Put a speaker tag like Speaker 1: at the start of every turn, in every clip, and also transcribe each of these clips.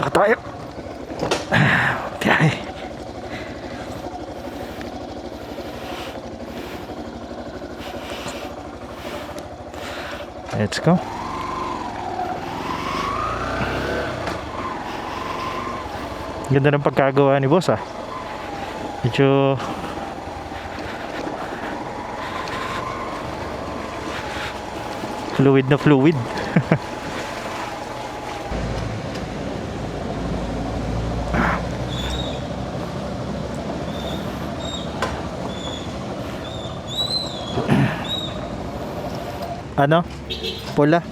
Speaker 1: Pasok tayo. Biyahe. Let's go. Ganda ng pagkagawa ni boss ah. Medyo fluid na fluid. Ano? Pula?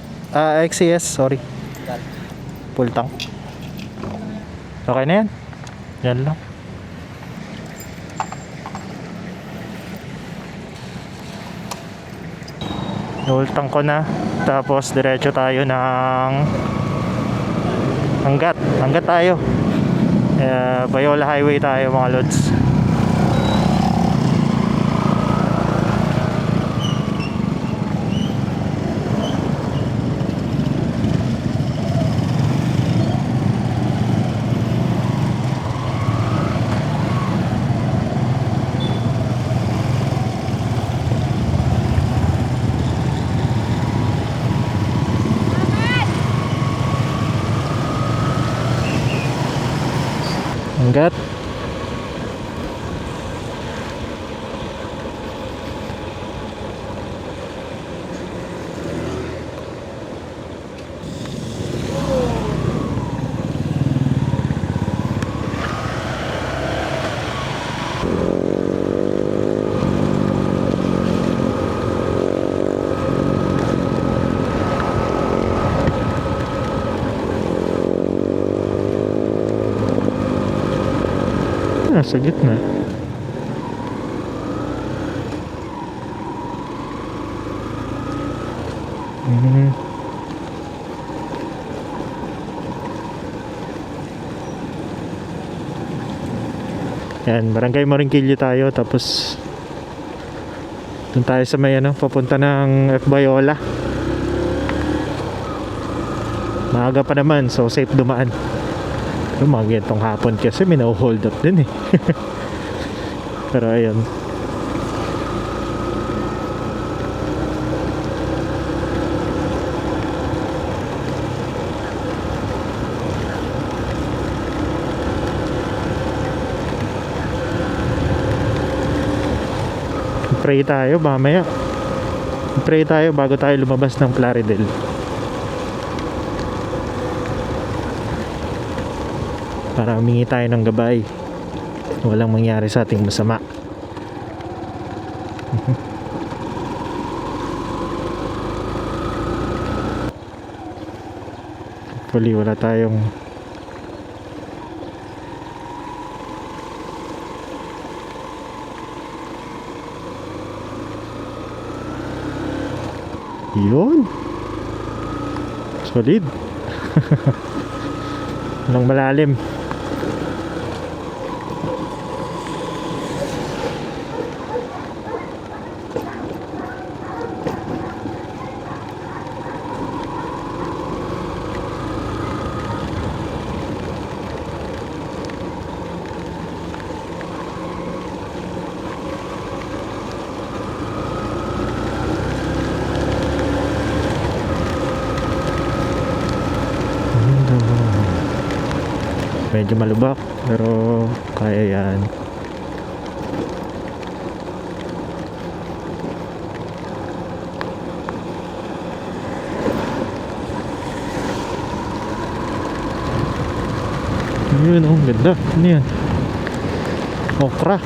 Speaker 1: XCS, sorry. Full tank. Okay na yan. Yan lang. Full tank ko na. Tapos diretso tayo ng Hanggat tayo. Bayola Highway tayo mga lods. Hanggat. Nasa gitna. Yan, Barangay Moringkilyo tayo. Tapos doon tayo sa may papunta ng Bayola. Maaga pa naman, so safe dumaan. Yung mga gantong hapon kasi may na-hold up din eh. Pero ayun. Pray tayo mamaya. Pray tayo bago tayo lumabas ng Plaridel. Para humingi tayo ng gabay, walang mangyari sa ating masama. Hopefully wala tayong yun, solid. Walang malalim. Medyo malubak pero kaya yan. Yun oh, ganda. Ano yan? Okra.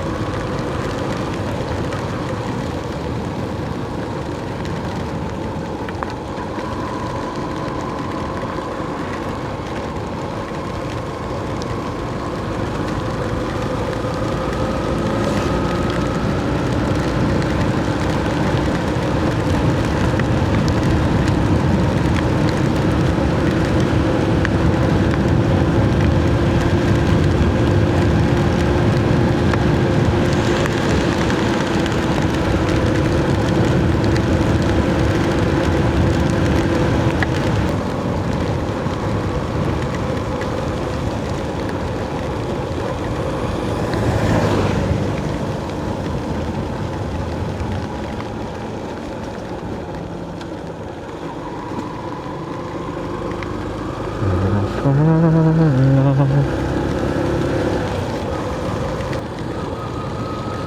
Speaker 1: follow.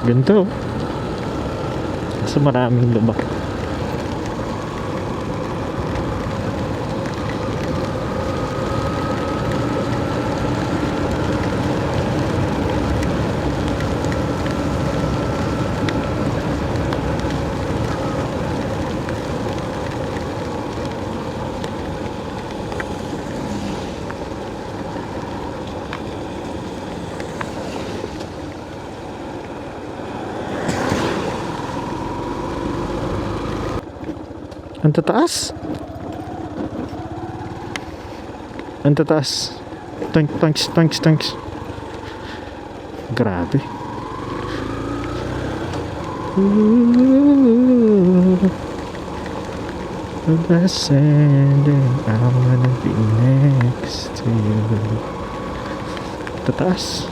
Speaker 1: Ganito. Kaso maraming lubak. Ang tataas. Ang tataas. Tanks. Grabe. Ooh, ascending, I wanna be next to you. Tataas.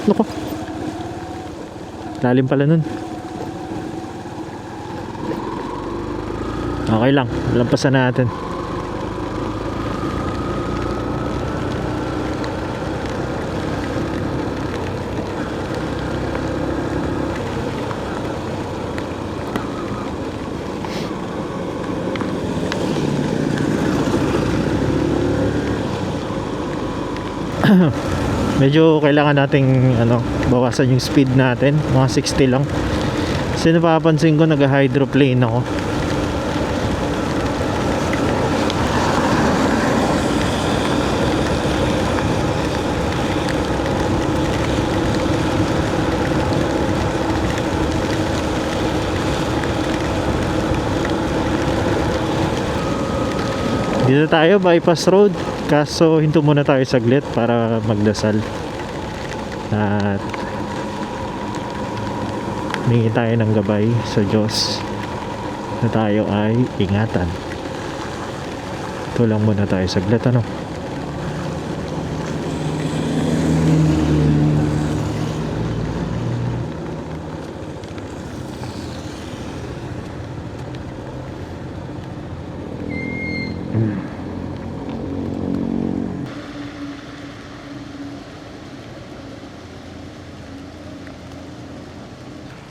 Speaker 1: Nako. Lalim pala nun. Okay lang, lampasan natin. Medyo kailangan nating bawasan yung speed natin, mga 60 lang. Kasi napapansin ko nag-hydroplane ako. Dito tayo, bypass road. Kaso hinto muna tayo saglit para magdasal. At humingi tayo ng gabay sa Diyos na tayo ay ingatan. Ito lang muna tayo saglit,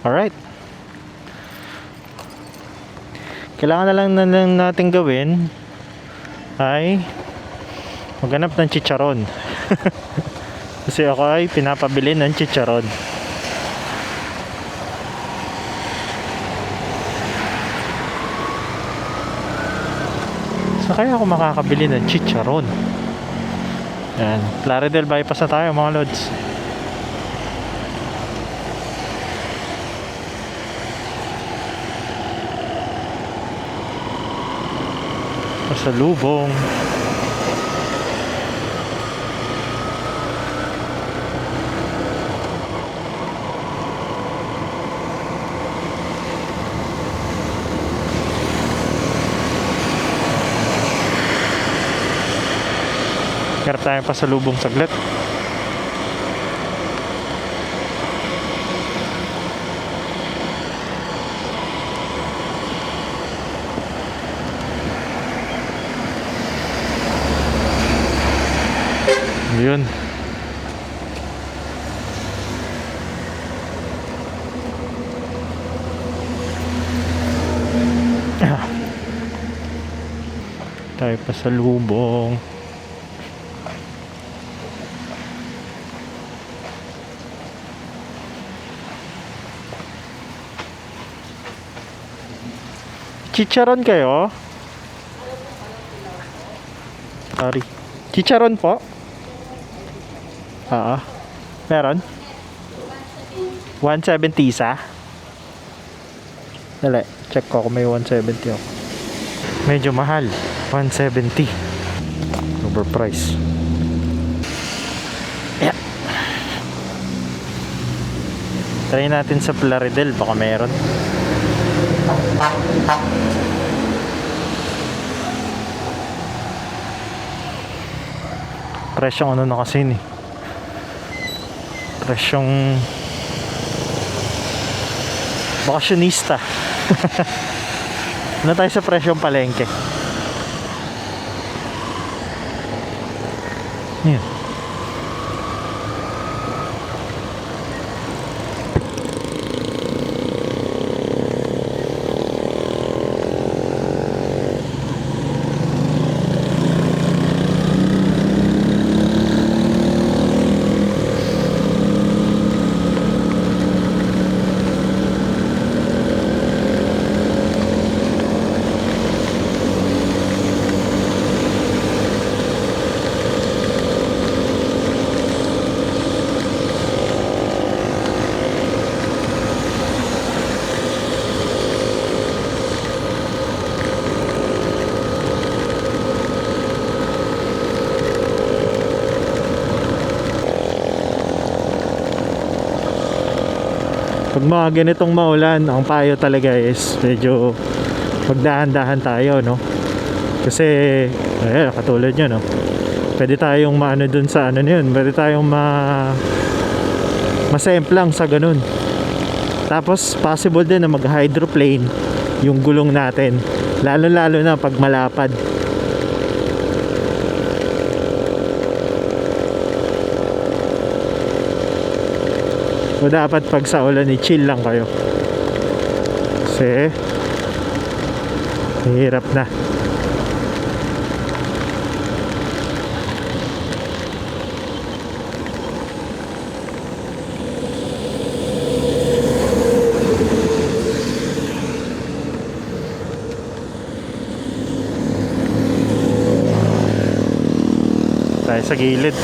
Speaker 1: Alright. Kailangan na lang natin gawin ay maghanap ng chicharon. Kasi ako ay pinapabili ng chicharon. So kaya ako makakabili ng chicharon. Yan, Plaridel bypass na tayo mga lods. Pasalubong. Karap tayong pasalubong saglit. Yun. Tayo pasalubong. Chicharon kayo? Sorry. Chicharon po? Meron? 170 isa? Dali, check ko kung may 170 ako. Medyo mahal. 170. Overpriced. Yeah. Try natin sa Plaridel, baka meron. Presyong na kasi ni. Presyong bakasyonista. Ano tayo sa presyong palengke? Yan. Pag mga ganitong maulan, ang payo talaga is medyo magdahan-dahan tayo, no? Kasi katulad nyo, no? Pwede tayong maano dun sa ano yun, pwede tayong masemplang sa ganun. Tapos possible din na mag-hydroplane yung gulong natin, lalo na pag malapad. So dapat pag sa ulan chill lang kayo. Kasi hirap na. Tayo sa gilid.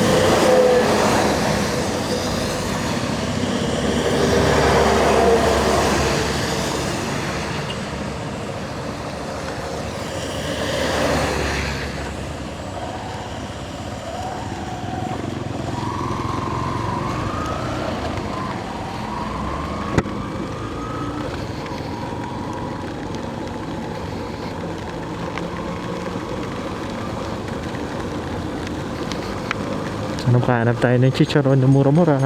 Speaker 1: Anong kahanap tayo ng chicharon na mura-mura?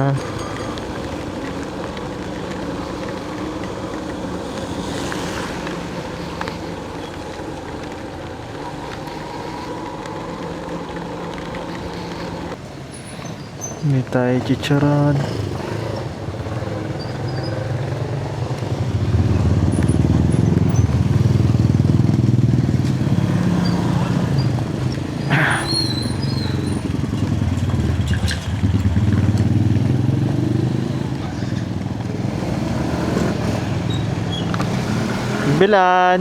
Speaker 1: May tayo chicharon. Bilan.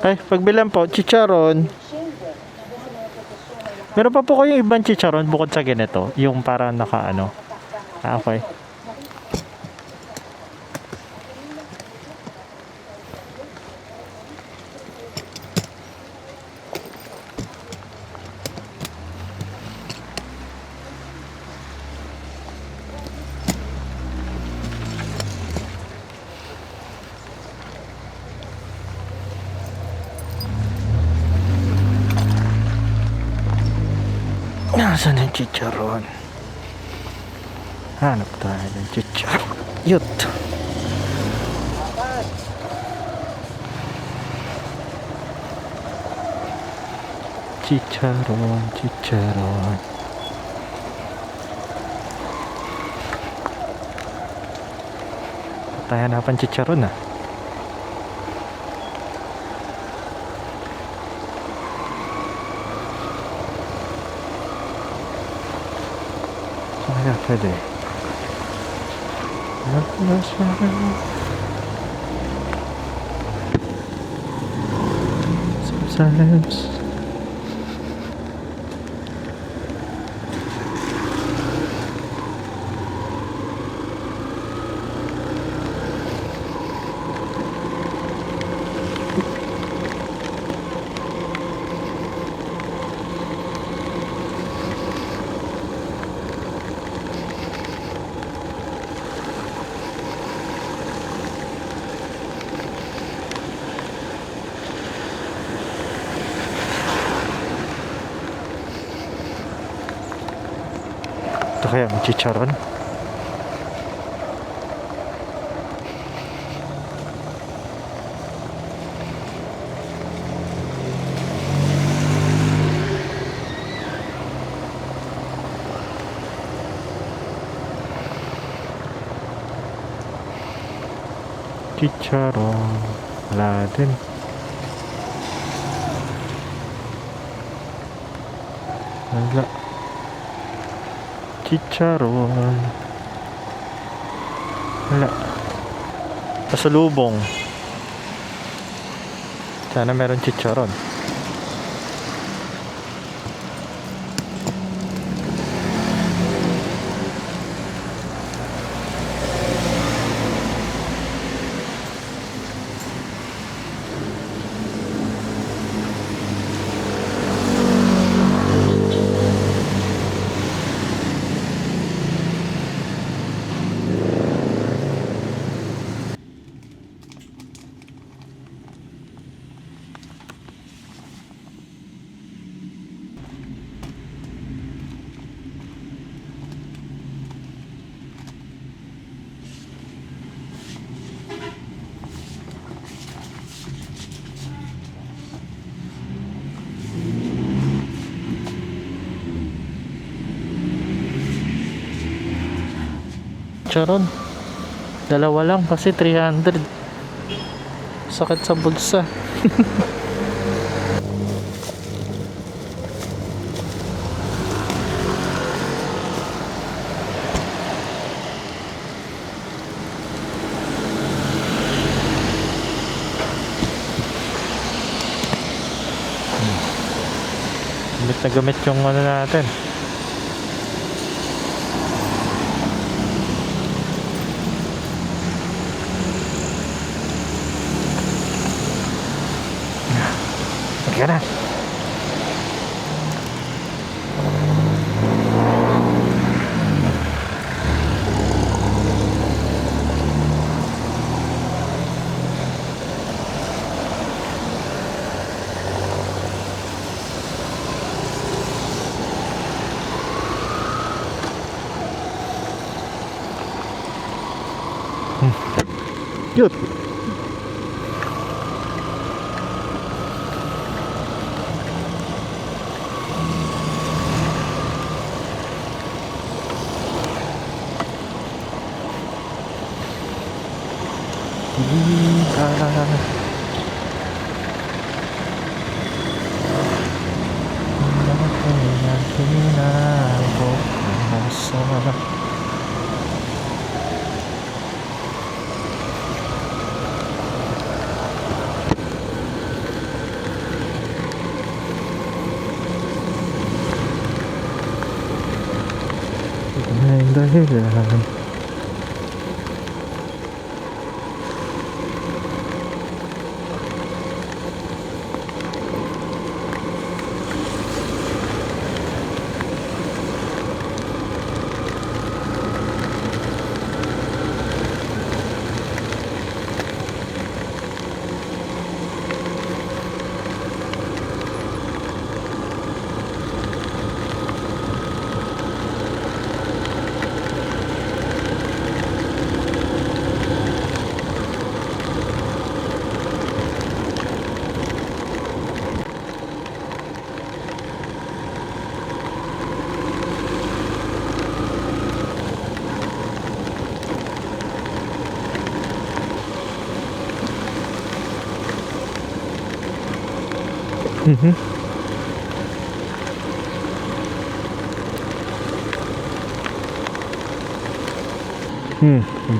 Speaker 1: Ay, pagbilan po, chicharon. Meron pa po kayong ibang chicharon bukod sa ganito, yung parang nakaano. Okay. Nasaan ang chicharon? Hanap tayo ng chicharon. Yut. Chicharon, chicharon. Tayo hanapan chicharon ah. Kaya pwede. Sometimes kaya ang chicharon? Chicharon. Wala din. Wala. Chicharon. Wala. Pasalubong. Sana meron chicharon. Chicharon. Dalawa lang kasi 300. Sakit sa bulsa. Gamit na gamit yung ano natin. Sige na. Yun. Dahilan.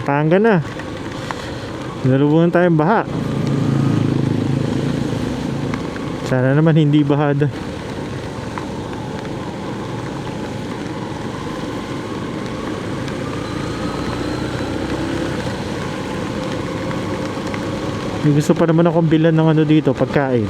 Speaker 1: Pampanga na. Nalubungan tayong baha. Sana naman hindi baha doon. May gusto pa naman akong bilan ng ano dito, pagkain.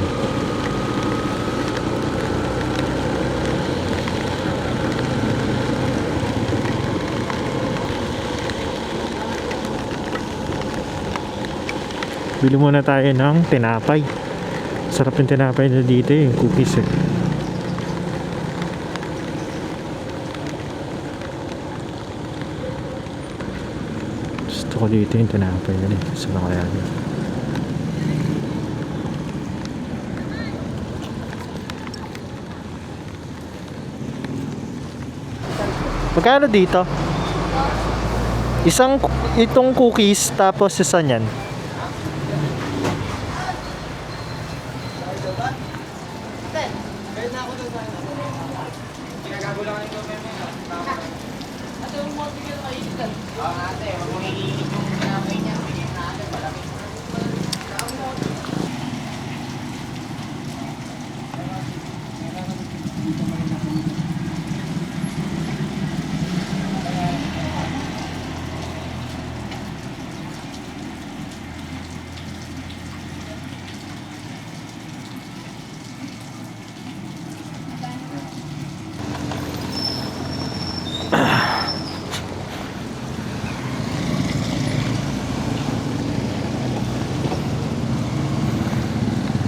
Speaker 1: Bili muna tayo ng tinapay. Sarap yung tinapay na dito, yung cookies eh. ko dito yung tinapay na rin. Saan ba kaya yun? Magkano dito? Isang itong cookies tapos isa niyan.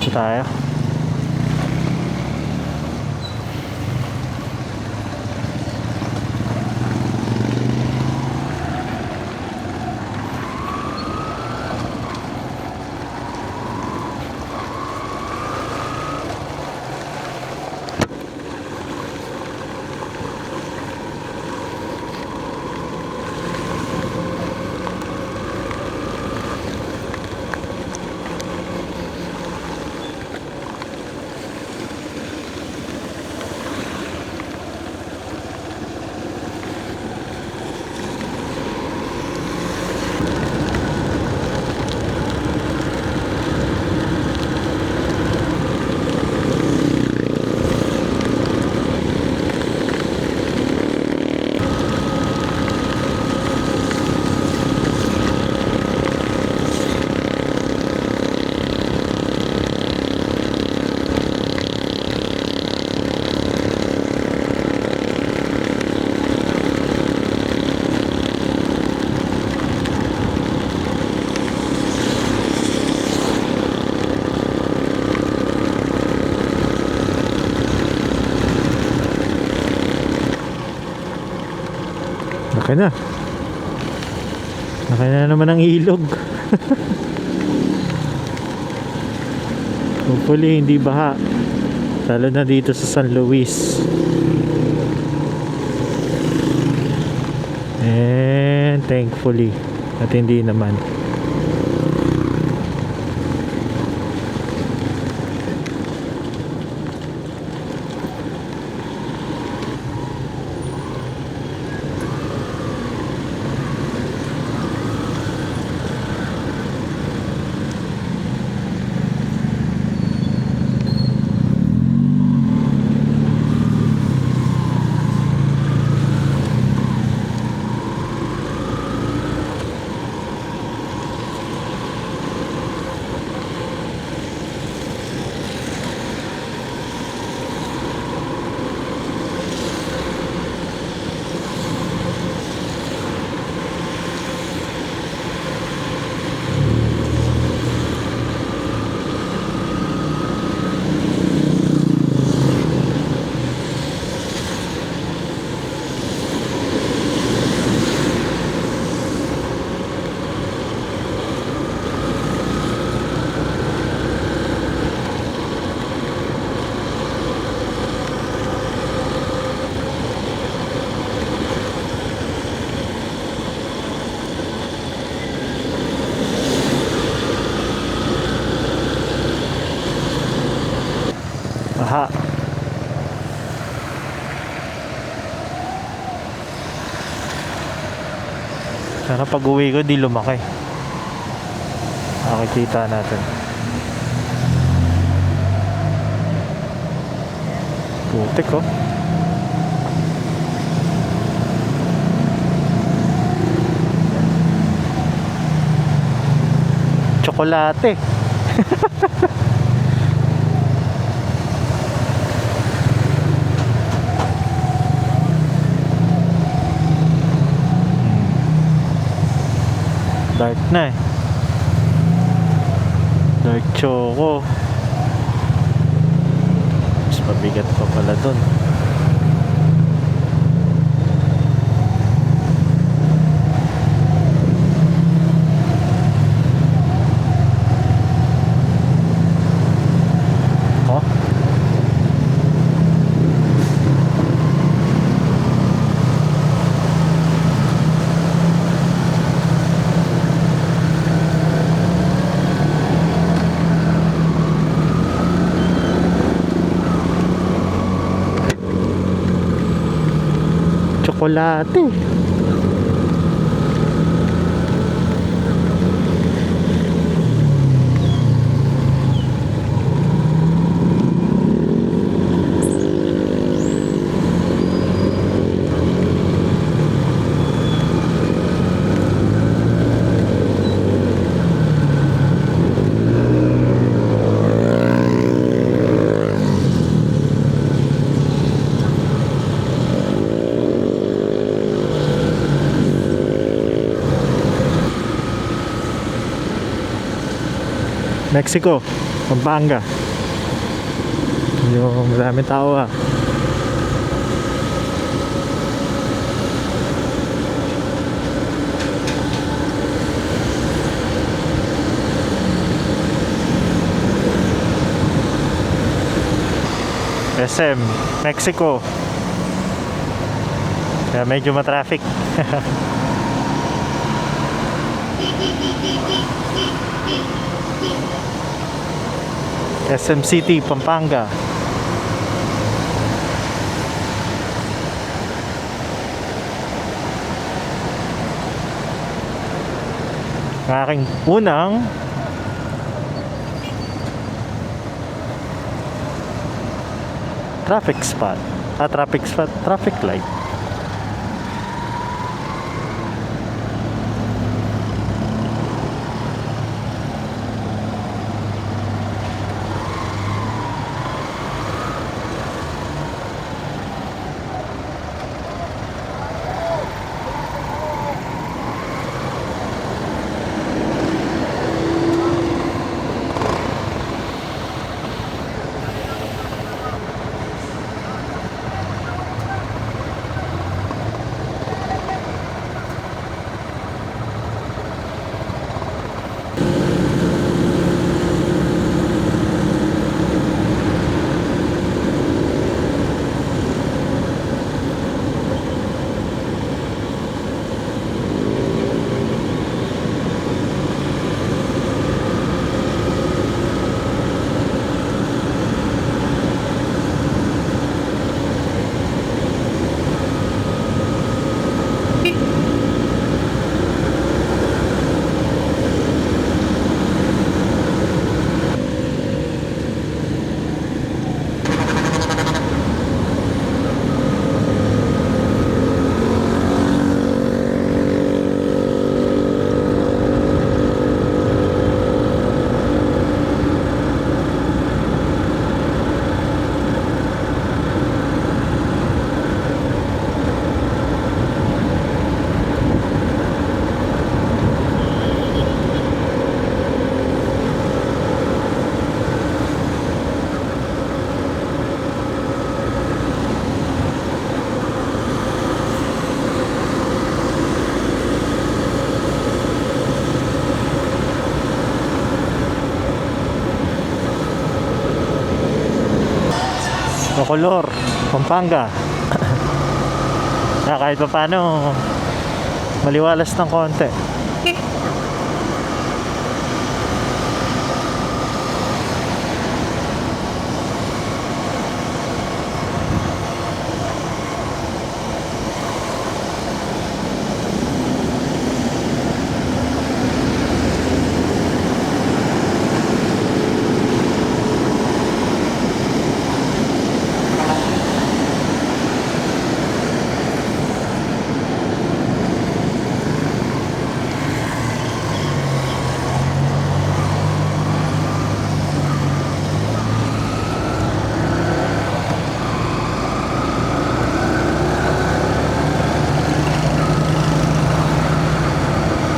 Speaker 1: Ito tayo. Laki na. Laki na naman ang ilog. Hopefully hindi baha. Lalo na dito sa San Luis. And thankfully at hindi naman. Aha. Sana pag uwi ko di lumaki. Makikita natin. Putik oh. Tsokolate. Dark na eh. Dark choco. Mas mabigat pa pala dun. Tsokolate. Mexico, Pampanga. Yung maraming tao ah. SM, Mexico. Kaya medyo matraffic. SM City, Pampanga. Ang aking unang traffic spot. Traffic light. Bacolor, Pampanga. Na kahit pa paano maliwalas ng konti.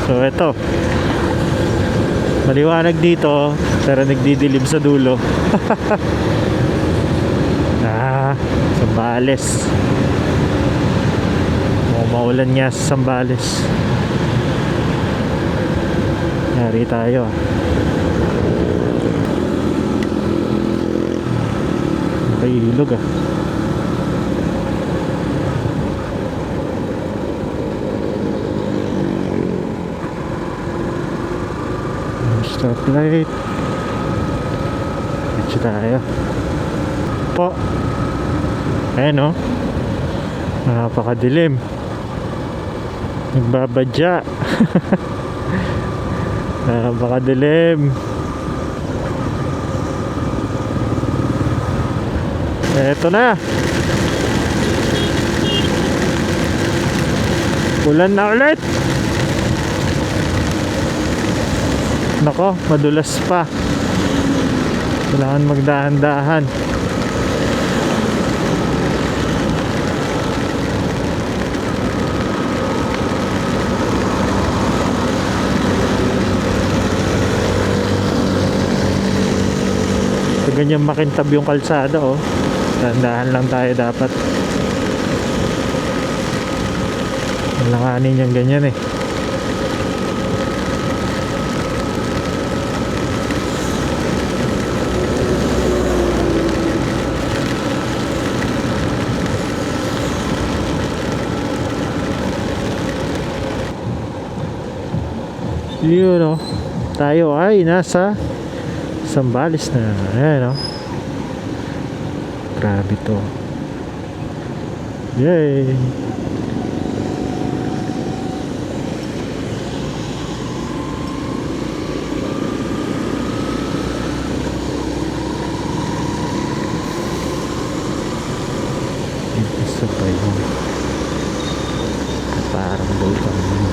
Speaker 1: So ito, maliwanag dito pero nagdidilim sa dulo. Sambales. Maulan nga sa Sambales. Yari tayo. Nakahilog ah. Stoplight. Dito tayo po. Ayan o. Napakadilim. Nagbabadya. Napakadilim. Eto na. Ulan na ulit. Nako, madulas pa. Kailangan magdahan-dahan. Pag ganyan makintab yung kalsada, oh. Dahan-dahan lang tayo dapat. Langanin yung ganyan eh. Yun o. Tayo ay nasa Zambales na. Ayan o. Grabe to. Yay! Isa pa yun. Parang bulkan yun.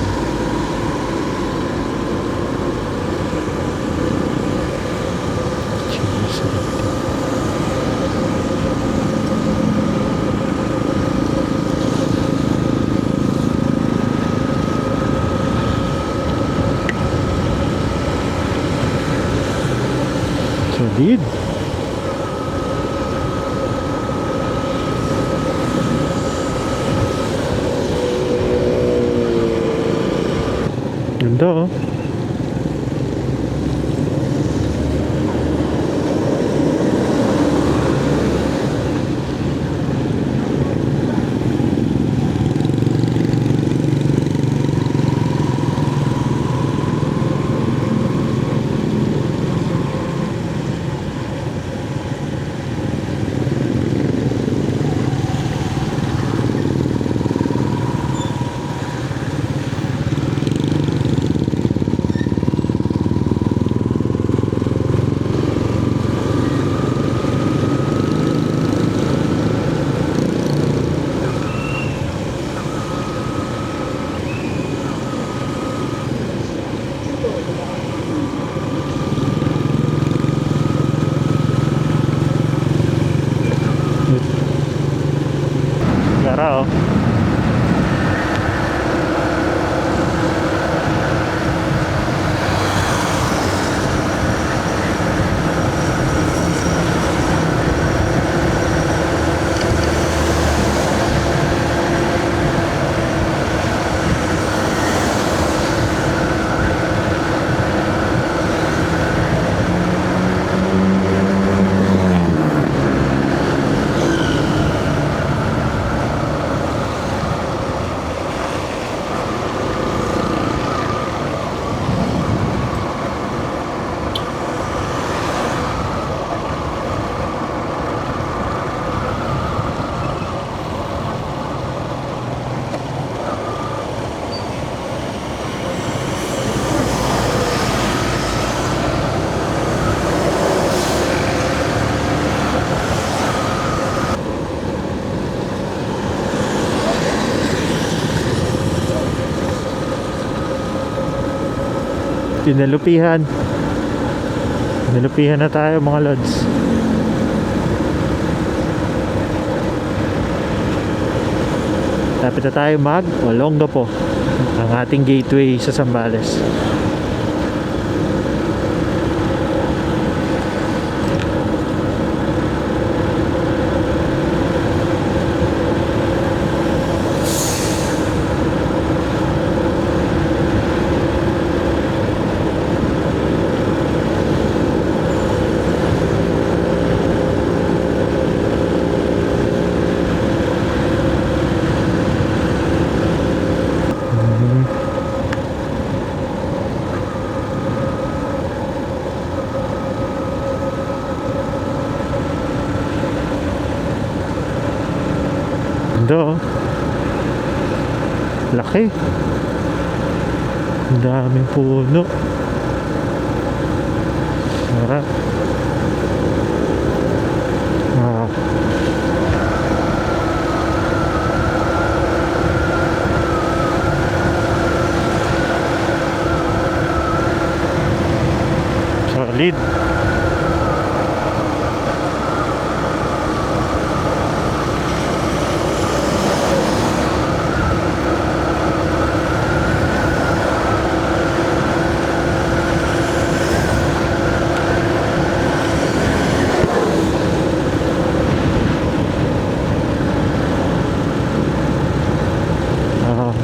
Speaker 1: Solid. Ganda oh. Gara oh. Pinalupihan na tayo mga lods. Tapos na tayo mag Olongapo, ang ating gateway sa Zambales. Ganda oh. Laki. Ang daming puno. Tara. Ah. Solid.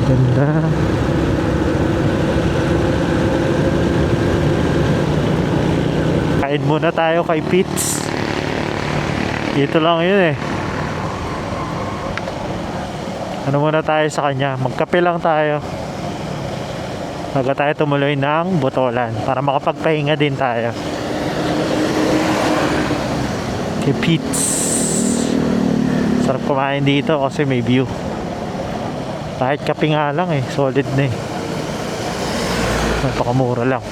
Speaker 1: Ganda. Kain muna tayo kay Pitts. Dito lang yun eh. Ano muna tayo sa kanya? Magkape lang tayo bago tayo tumuloy ng Botolan para makapagpahinga din tayo. Kay Pitts. Sarap kumain dito kasi may view. Kahit kape nga lang eh, solid na eh. Napakamura lang.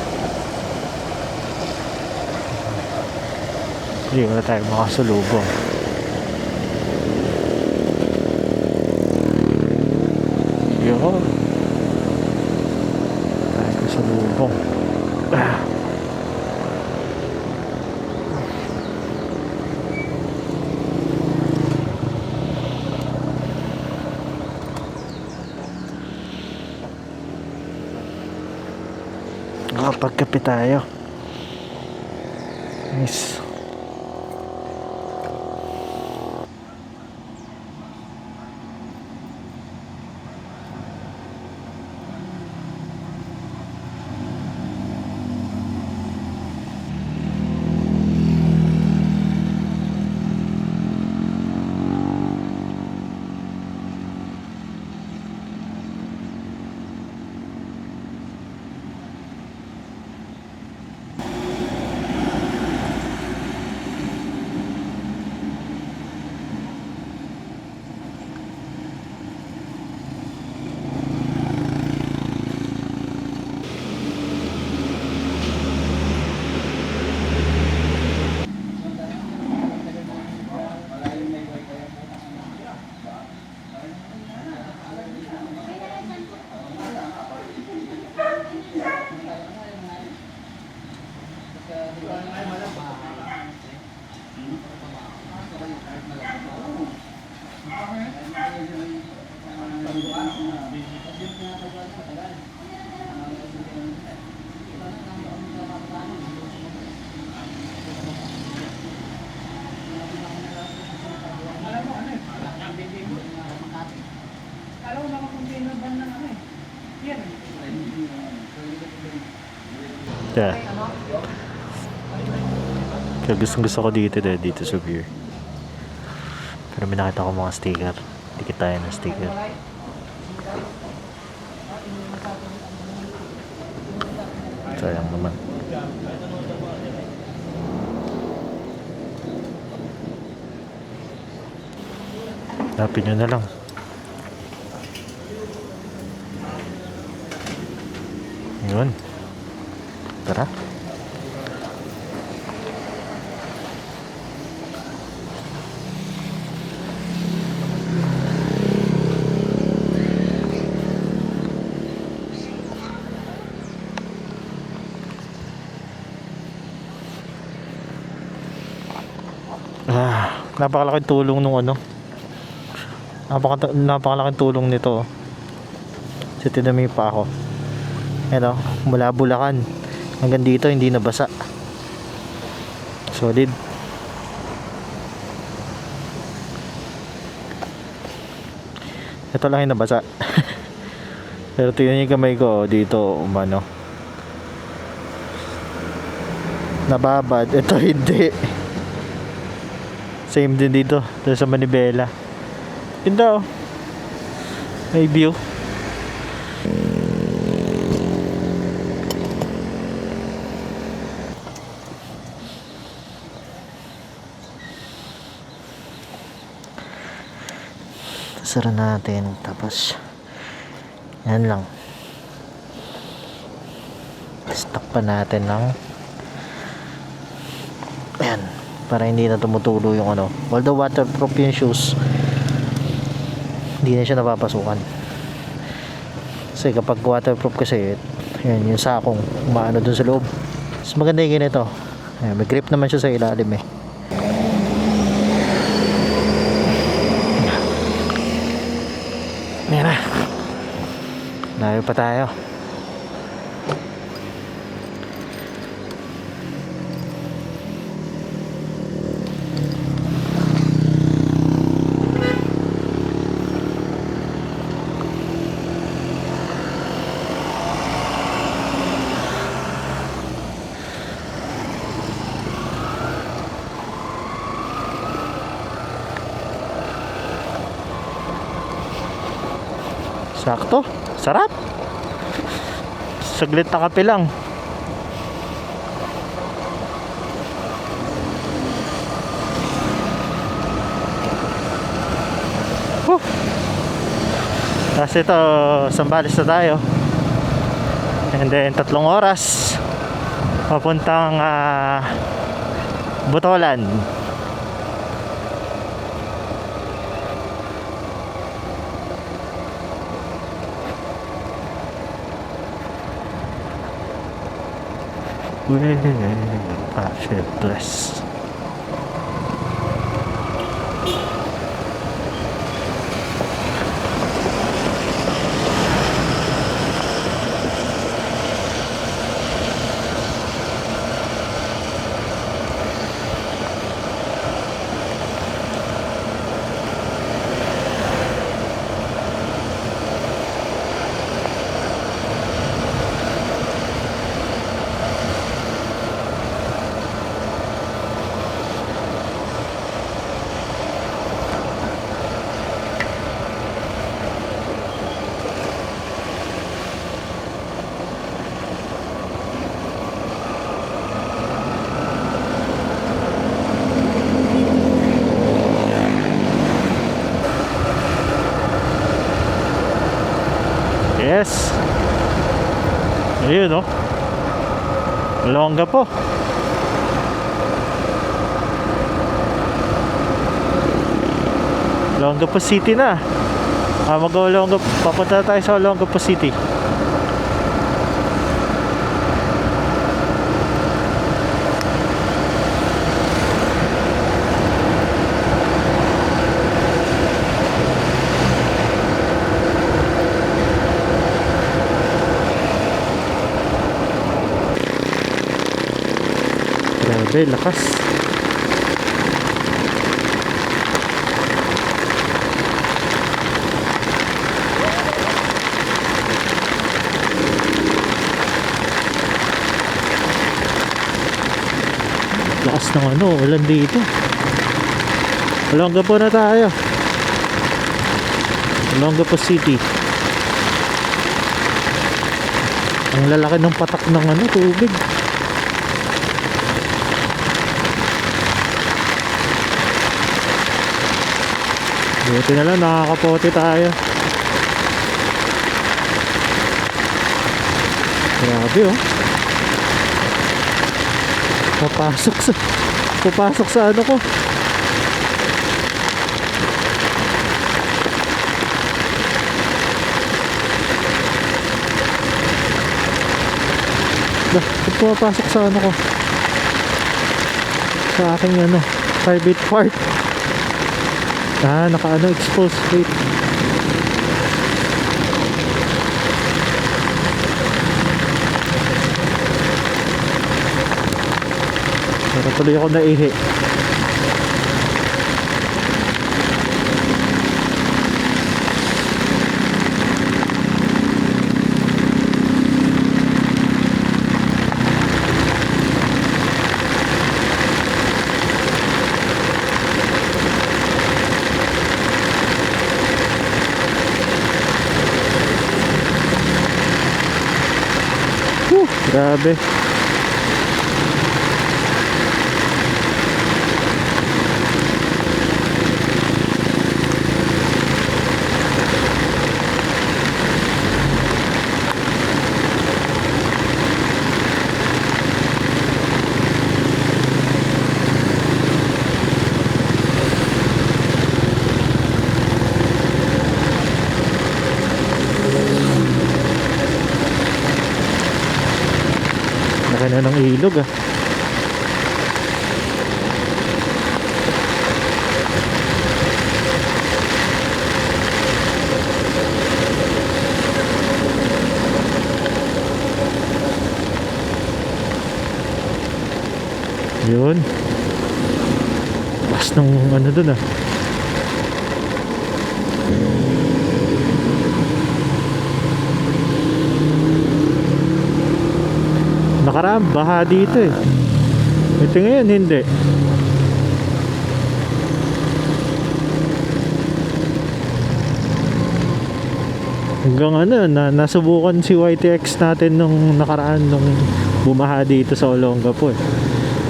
Speaker 1: Hindi wala tayo makasalubong. Yun. Tayo kasalubong. Pagkape tayo. Nice. Yeah. Kaya gusto ko dito sa beer. Pero may nakita ko mga sticker. Dikit tayo ng sticker. Sayang naman. Hanapin nyo na lang. Yun. Tara. Napakalaking tulong nung ano. Napakalaking tulong nito. Kasi tinami pa ako. Ano, mula Bulacan hanggang dito hindi nabasa. Solid. Ito lang yung nabasa. Pero tingnan yung kamay ko dito, umano. Nababad. Ito hindi. Same din dito sa Manibela. Ganda oh. May view. Sara natin tapos Yan lang. Stock pa natin ng ayan, para hindi na tumutulo yung ano. Although waterproof yung shoes, hindi na siya napapasukan. Kasi kapag waterproof kasi, yan, yung sakong umaano dun sa loob. Mas maganda yung ganito. Ayan, may grip naman siya sa ilalim eh. Ayan na. Layo pa tayo. Sakto, sarap. Saglit na kape lang. Tapos ito, Zambales na tayo. And then 3 oras papuntang Botolan. Fabulous. Yes. Ayun oh. Longga po. Olongapo City na. Mag-Olongapo. Papunta tayo sa Olongapo City. Grabe, lakas. Lakas ng ano, ulan dito. Olongapo na tayo. Olongapo City. Ang lalaki ng patak ng ano, tubig. Buti na lang, nakakapote tayo. Grabe oh. Papasok sa ano ko. Pumapasok sa ano ko. Sa aking ano, private part. Naka-ano, exposed plate. Pero tuloy ako naihi. Grabe. na ng ilog ah. Yun. Pas ng ano dun ah. Nakaraan, baha dito eh. Ito ngayon, hindi. Hanggang ano, nasubukan si YTX natin nung nakaraan nung bumaha dito sa Olongapo eh.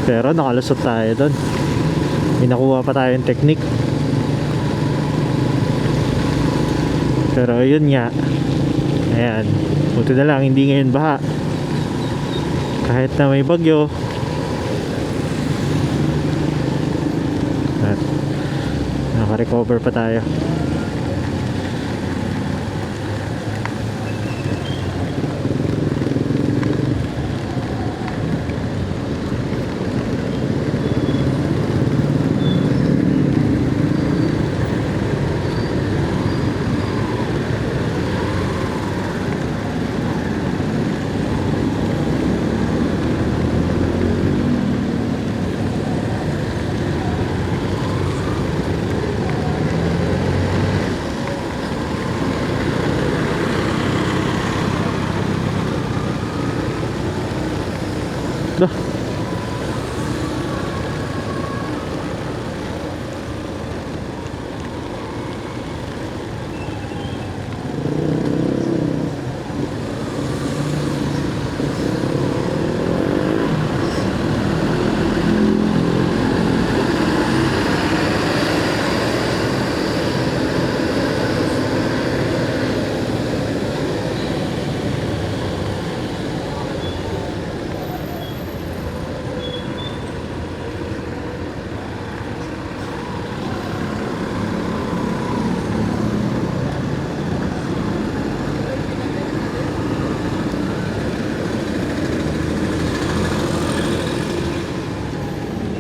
Speaker 1: Pero nakalusot tayo doon. May nakuha pa tayong technique. Pero yun nga. Ayan. Buti na lang, hindi ngayon baha. Kahit na may bagyo. At naka-recover pa tayo. Dah.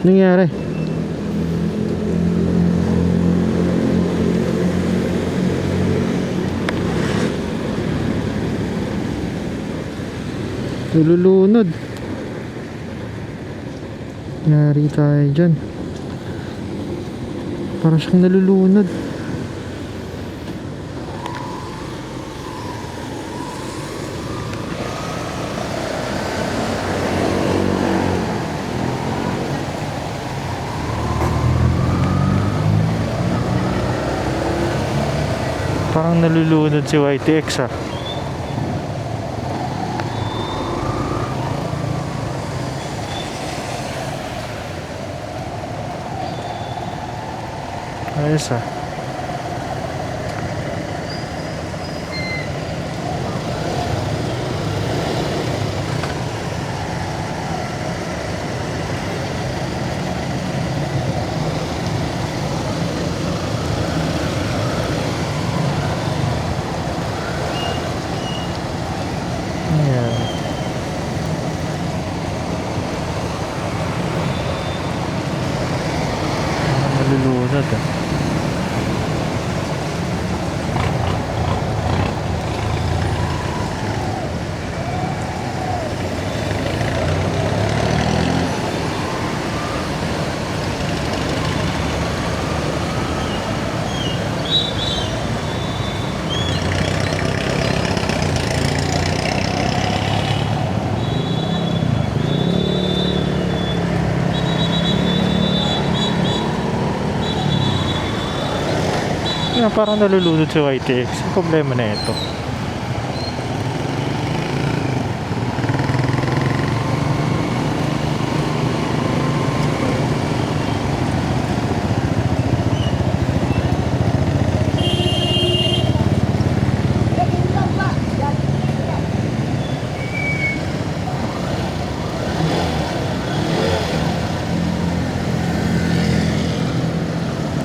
Speaker 1: Nangyari? Nalulunod. Nangyari tayo dyan. Parang siyang nalulunod. Parang nalulunod si YTX ah. Ayos ah. Ayan. Parang nalulunod ah. Parang nalulunod si YTX. Ang problema na ito.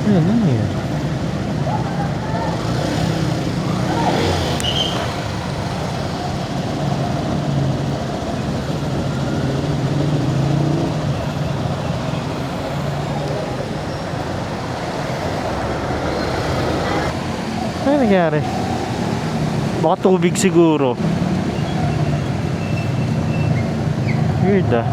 Speaker 1: Ano yan? nangyari? Baka tubig siguro. Weird ah.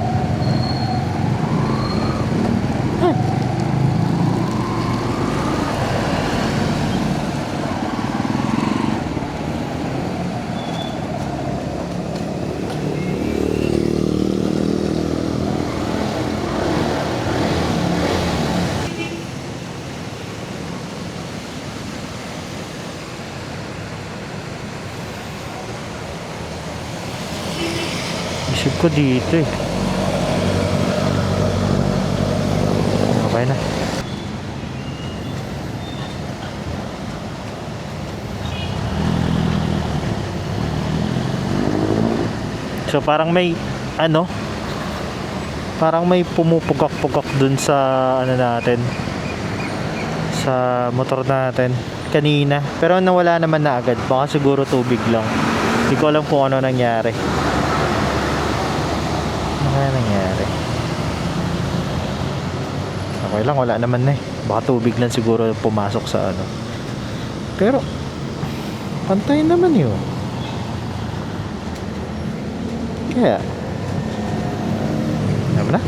Speaker 1: Isip ko dito eh. Okay na. So parang may ano, parang may pumupugak-pugak dun sa ano natin, sa motor natin kanina, pero nawala naman na agad. Baka siguro tubig lang, hindi ko alam kung ano nangyari. Ano nangyari? Okay lang, wala naman na eh. Baka tubig lang siguro pumasok sa ano, pero pantay naman yun. Kaya ano na?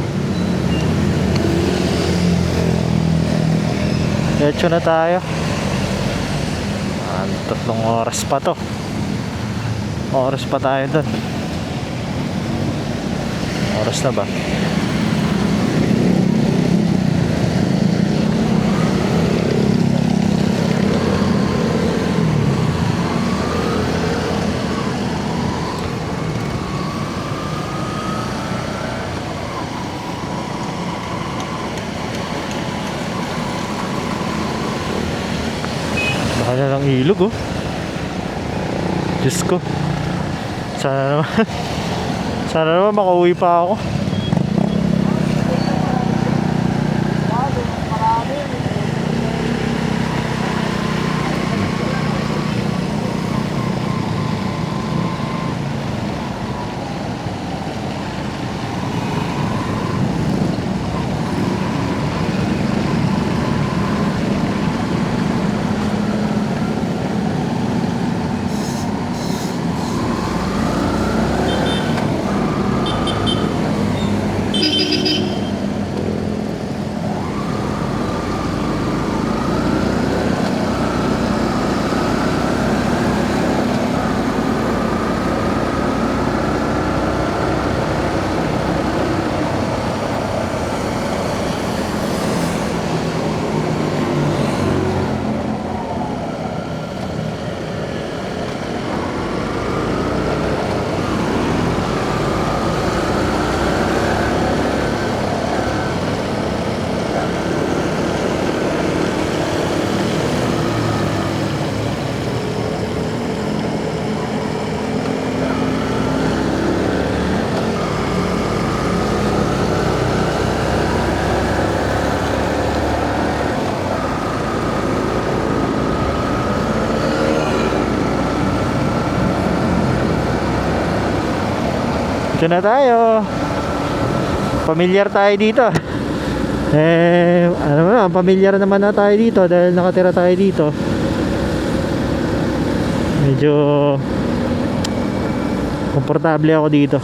Speaker 1: Diretso na tayo. 3 oras pa to. Oras pa tayo dun. Oras na ba? Baka na lang ilog oh. Diyos ko. Sana naman sana naman makauwi pa ako. Dito na tayo. Pamilyar tayo dito. Ano na, pamilyar naman na tayo dito dahil nakatira tayo dito. Medyo komportable ako dito.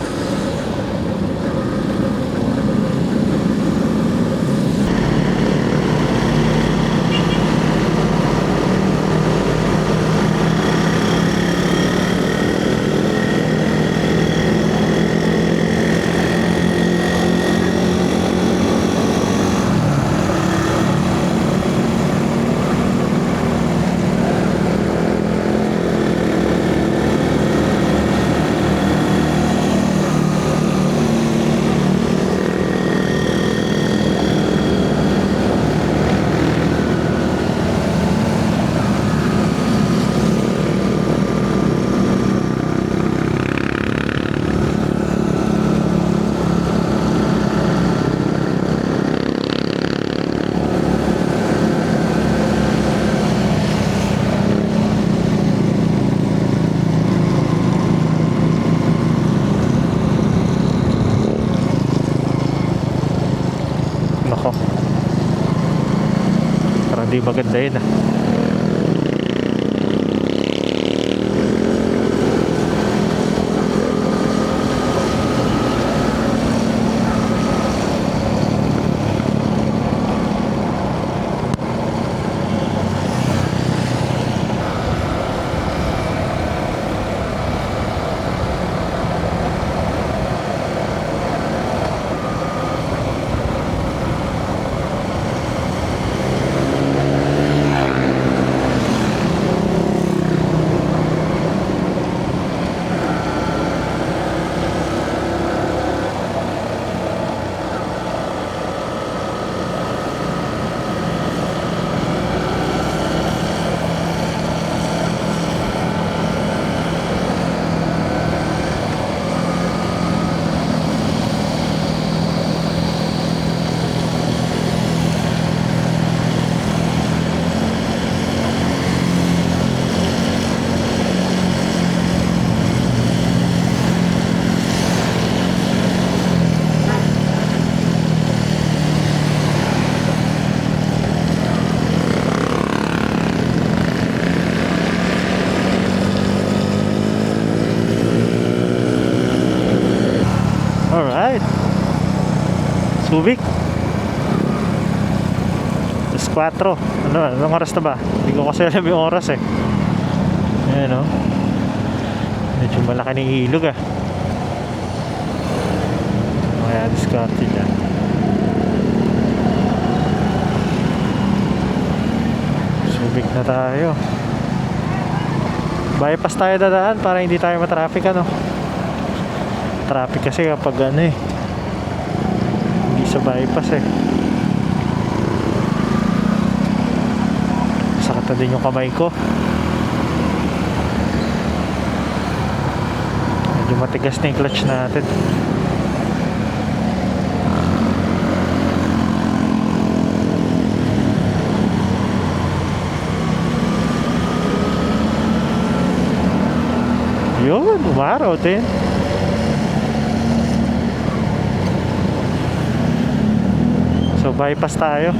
Speaker 1: Nako, parang di maganda yun ah. Subic. Alas 4. Anong oras na ba? Hindi ko kasi alam yung oras eh. Ayan o. Medyo malaki ng ilog ah. Kaya diskarte dyan. Subic na tayo. Bypass tayo dadaan para hindi tayo matraffic ano. Traffic kasi kapag ano eh, hindi sa bypass eh. Sakit na din yung kamay ko. Medyo matigas na yung clutch natin. Yun, umaraw din. So bypass tayo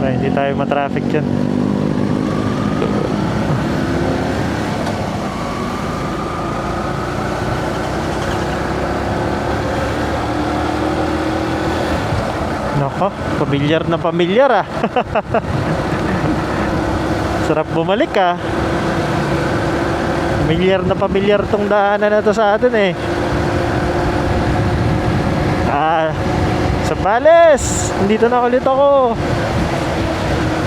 Speaker 1: para hindi tayo matraffic dyan. Nako, pamilyar na pamilyar ah. Sarap bumalik ah. Pamilyar tong daanan na to sa atin eh. Sambales, nandito na ulit ako.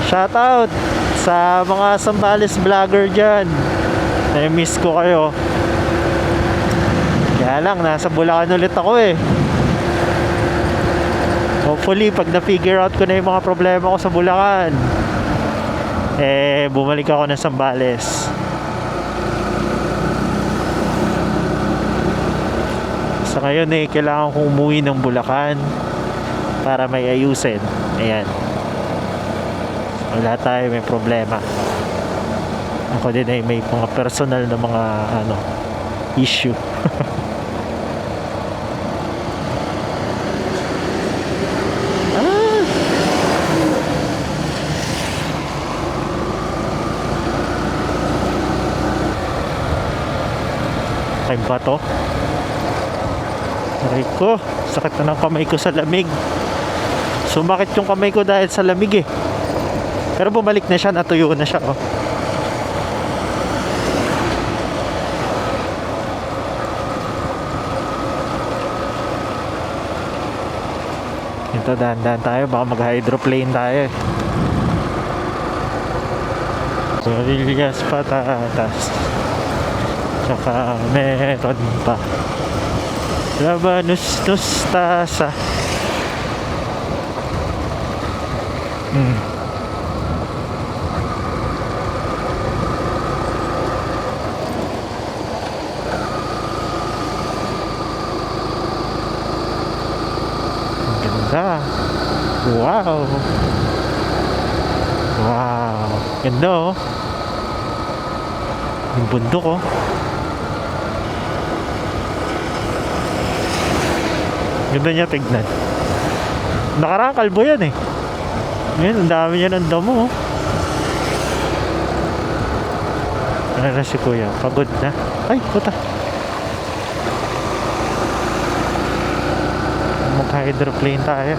Speaker 1: Shoutout sa mga Sambales vlogger dyan. Na-miss ko kayo. Kaya lang, nasa Bulacan ulit ako eh. Hopefully, pag na-figure out ko na yung mga problema ko sa Bulacan, bumalik ako ng Sambales. Sa ngayon kailangan kong umuwi ng Bulacan para may ayusin. Ayan. Wala tayo may problema. Ako din ay may mga personal na mga issue. Kaya ba to? Aray ko, sakit na ng kamay ko sa lamig. Sumakit yung kamay ko dahil sa lamig eh. Pero bumalik na siya, natuyo na siya oh. Ito, dahan-dahan tayo, baka mag-hydroplane tayo eh. Sorillas patatas, tsaka meron pa Labanus Nustasa. Ganda. Wow. Wow. Ganda oh. Yung bundok oh. Ganda niya tignan. Nakaraan kalbo yan eh. Ngayon, ang dami niya ng damo oh. Ano na si kuya? Pagod na. Ay, puta. Mag-hydroplane tayo.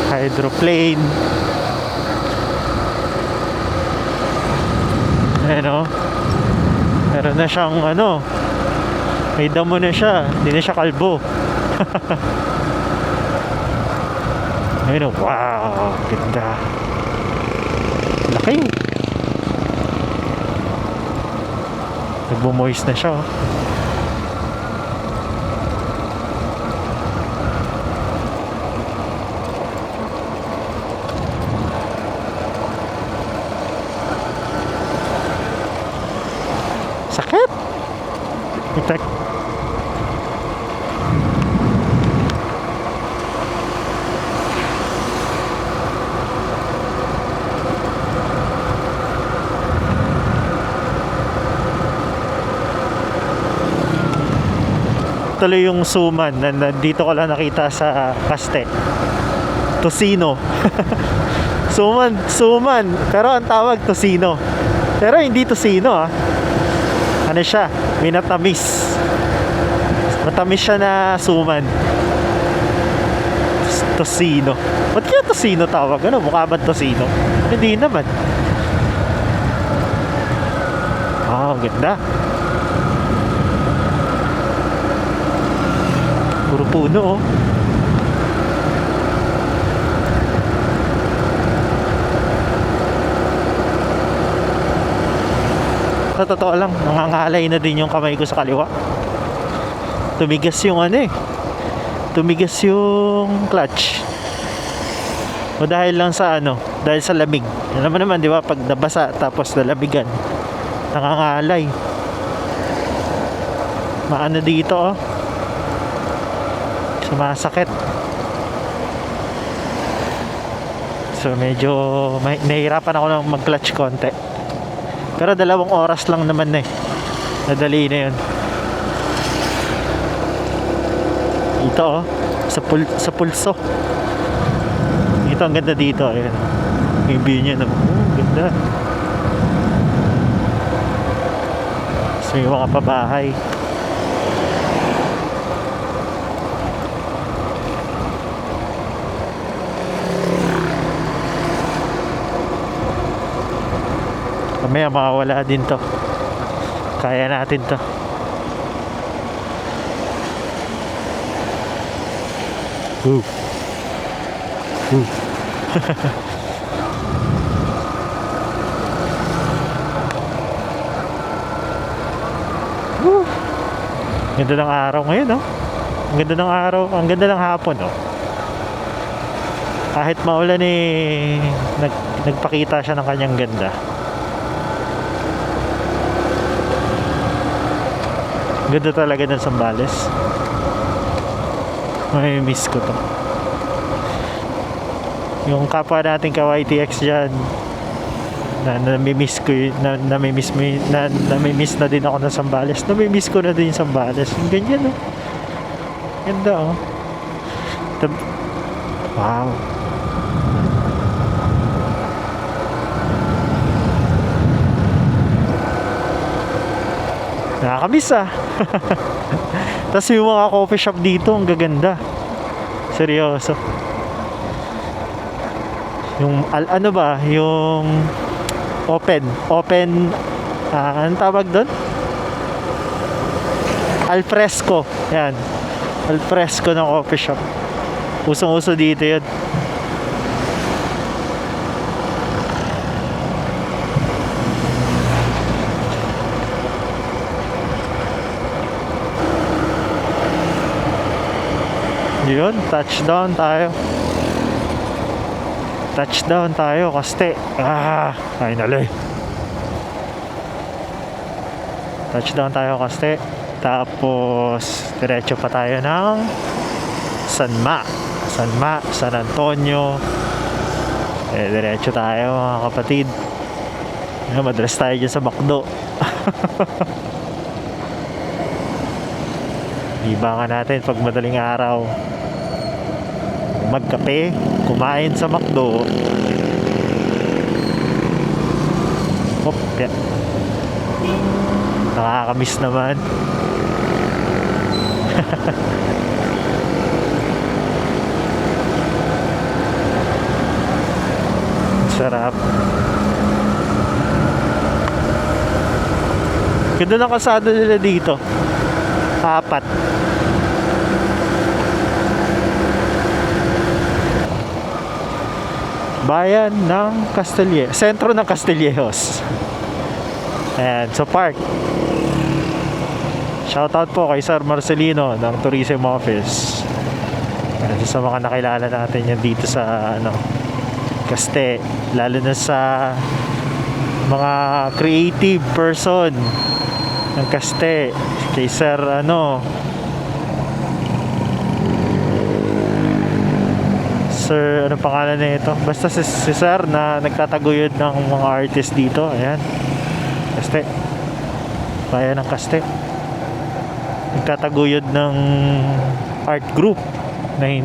Speaker 1: Hydroplane. Ano? Meron na siyang may damo na siya. Hindi na siya kalbo. Ayun, wow, ganda. Laki. Nagbo-moist na siya oh. Sakit. Itek. Tuloy yung suman na dito ko lang nakita sa Caste. Tocino. Suman, pero ang tawag tocino. Pero hindi tosino ah. Ano siya? Minatamis. Matamis siya na suman. Tosino. Ba't kaya tosino tawag? Ano? Mukha ba tosino? Hindi naman. Ah, ang ganda. Puro puno oh. Sa totoo lang, nangangalay na din yung kamay ko sa kaliwa. Tumigas yung ano eh. Tumigas yung clutch. O dahil lang sa ano, dahil sa lamig. Alam mo naman, di ba, pag nabasa tapos nalamigan, nangangalay. Maano dito oh. Sumasakit. So medyo nahihirapan ako ng mag-clutch konti. Pero 2 oras lang naman na eh. Nadali na yun. Ito oh, sa pulso. Ito ang ganda dito. Ayan. Yung view niya naman. Ganda. So yung mga pabahay. Mamaya makawala din to. Kaya natin to. Ganda ng araw ngayon oh. Ang ganda ng araw. Ang ganda ng hapon oh. Kahit maulan eh, nagpakita siya ng kanyang ganda. Ganda talaga ng Zambales. May miss ko to. Yung kapwa nating ka-YTX dyan, namimiss ko yun, namimiss na din ako ng Zambales. Namimiss ko na din yung Zambales. Yung ganyan oh. Ganda oh. Wow. Nakakamiss ah. Tapos yung mga coffee shop dito ang gaganda. Seryoso. Yung ano ba, yung open, anong tawag doon? Alfresco. Yan. Alfresco ng coffee shop. Usong-uso dito yun. Yun, touchdown tayo. Touchdown tayo, Kaste. Finally. Touchdown tayo, Kaste. Tapos, diretso pa tayo ng San Antonio. Diretso tayo, mga kapatid. Madras tayo dyan sa McDo. Ibangan natin pag madaling araw. Magkape, kumain sa McDo. Yeah. Nakakamiss naman. Sarap. Ganda ng kalsada nila dito. 4. Bayan ng Castillejo, sentro ng Castillejos. Ayan, so park. Shoutout po kay Sir Marcelino ng Tourism Office. Ayan, sa mga nakilala natin yan dito sa Caste, lalo na sa mga creative person ng Caste. Kay Sir Sir, ano pangalan na ito? Basta si Sir na nagtataguyod ng mga artist dito. Ayan. Caste. Bayan ng Caste. Nagtataguyod ng art group na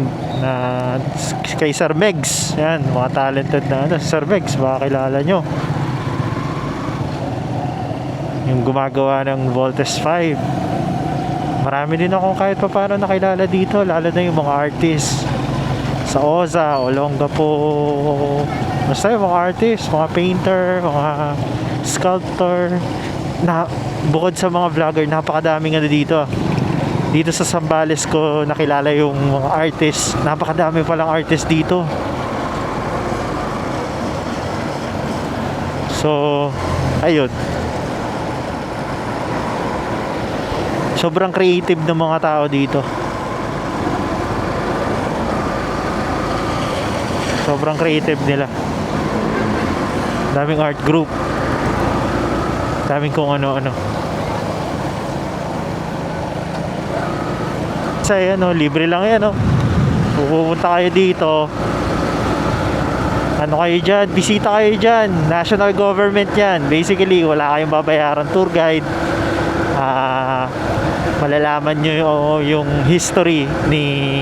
Speaker 1: kay Sir Megs. Ayan, mga talented na Sir Megs, baka kilala nyo. yung gumagawa ng Voltes 5. Marami din akong kahit pa paano nakilala dito, lalo na yung mga artists sa Oza, Olongapo, basta yung mga artists, mga painter, mga sculptor, na bukod sa mga vlogger, napakadaming ano dito. Dito sa Zambales ko nakilala yung mga artists, napakadami palang artists dito. So, ayun. Sobrang creative ng mga tao dito. Sobrang creative nila. Daming art group. Daming kung ano-ano. Sa ano, libre lang yan, no? Pupunta kayo dito. Ano kayo dyan? Bisita kayo dyan. National government yan. Basically, wala kayong babayaran tour guide. Malalaman nyo yung history ni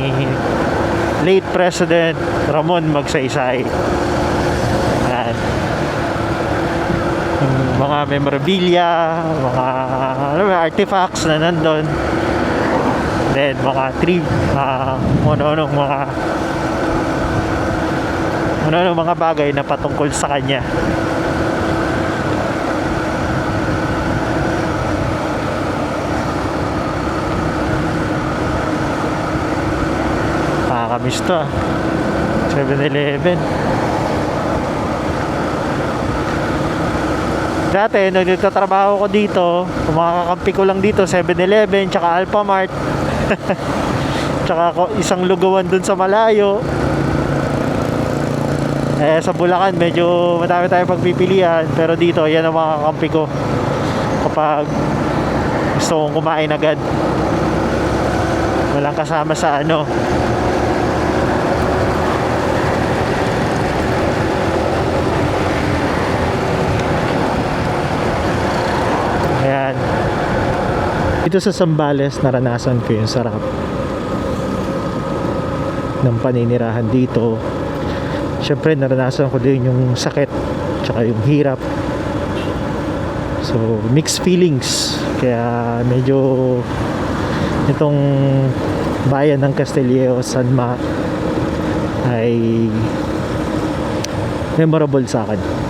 Speaker 1: late President Ramon Magsaysay. Yan. Yung mga memorabilia, mga artifacts na nandun. Then mga ano-ano mga bagay na patungkol sa kanya. Nakakamiss to 7-Eleven. Dati nung nagtatrabaho ko dito, kumakakampi ko lang dito 7-Eleven tsaka Alphamart. Tsaka isang lugawan dun sa malayo. Sa Bulacan medyo madami tayong pagpipilian, pero dito yan ang mga kakampi ko kapag gusto kong kumain agad, walang kasama sa ano. Ayan, dito sa Zambales naranasan ko yung sarap ng paninirahan dito. Siyempre naranasan ko din yung sakit tsaka yung hirap, so mixed feelings. Kaya medyo itong bayan ng Castillejo, Sanma ay memorable sa akin.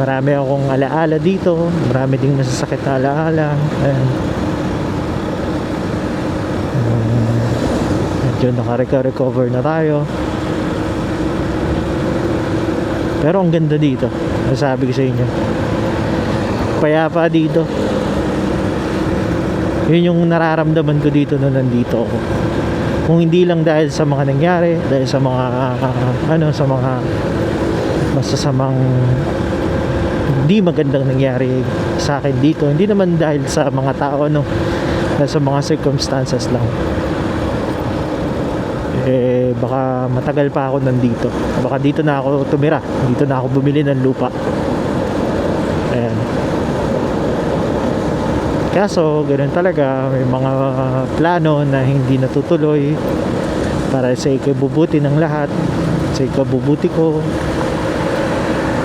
Speaker 1: Marami akong alaala dito, marami ding masasakit na alaala. Medyo naka-recover na tayo, pero ang ganda dito, nasabi ko sa inyo, payapa dito. Yun yung nararamdaman ko dito nung nandito ako. Kung hindi lang dahil sa mga nangyari, dahil sa mga sa mga masasamang hindi magandang nangyari sa akin dito, hindi naman dahil sa mga tao, dahil sa mga circumstances lang. Baka matagal pa ako nandito, baka dito na ako tumira, dito na ako bumili ng lupa. Ayan. Kaso ganun talaga, may mga plano na hindi natutuloy para sa ikabubuti ng lahat, sa ikabubuti ko,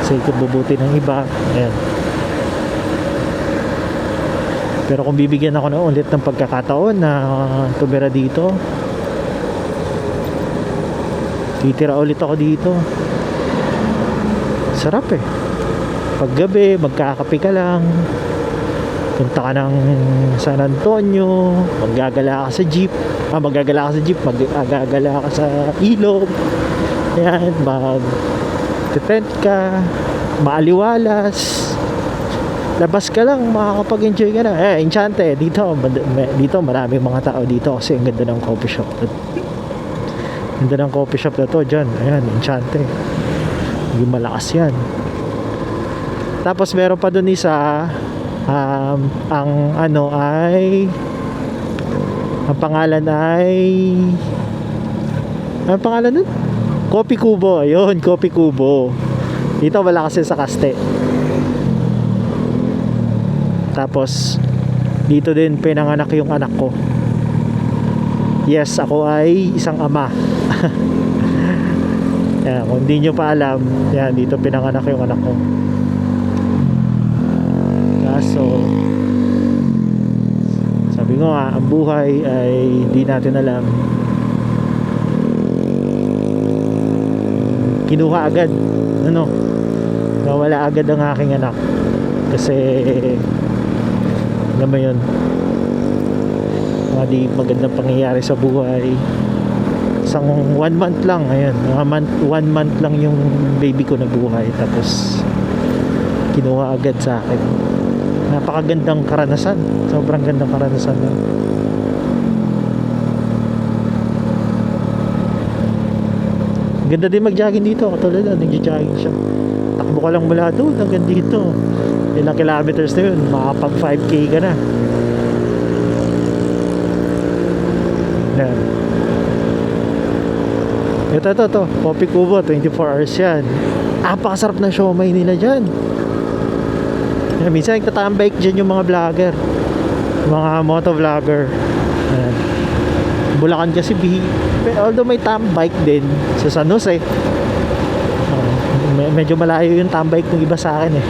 Speaker 1: sa ikabubuti ng iba. Ayan. Pero kung bibigyan ako ng ulit ng pagkakataon na tumira dito, titira ulit ako dito. Sarap paggabi magkakape ka lang, punta ka ng San Antonio, maggagala ka sa jeep, maggagala ka sa ilog. Ayan, tent ka, maaliwalas, labas ka lang, makakapag-enjoy ka na. Enchante dito maraming mga tao dito kasi ang ganda ng coffee shop. Ganda ng coffee shop na to dyan. Ayan, Enchante, hindi malakas yan. Tapos meron pa dun isa, ang pangalan nun? Coffee Kubo. Ayun, Coffee Kubo. Dito wala kasi sa Caste. Tapos Dito din pinanganak yung anak ko. Yes, ako ay isang ama. Yan, kung hindi nyo pa alam, yan, dito pinanganak yung anak ko. Kaso, sabi ko nga, ang buhay ay hindi natin alam. Kinuha agad, ano, nawala agad ang aking anak. Kasi, alam mo yun, mga di magandang pangyayari sa buhay. Isang 1 month lang, ayun, 1 month lang yung baby ko nabuhay, tapos kinuha agad sa akin. Napakagandang karanasan, sobrang gandang karanasan lang. Ganda din mag-jogging dito, katulad na nag-jogging siya. Takbo ka lang mula doon hanggang dito, ilang kilometers na yun, makapag 5k ka na. Yan. Ito, Coffee Kubo, 24 hours yan. Napakasarap na siomay nila dyan. Yan, minsan nagtatambike dyan yung mga vlogger, mga moto vlogger. Yan. Bulacan kasi, although may tambike din sa San Jose, medyo malayo yung tambike ng iba sa akin eh.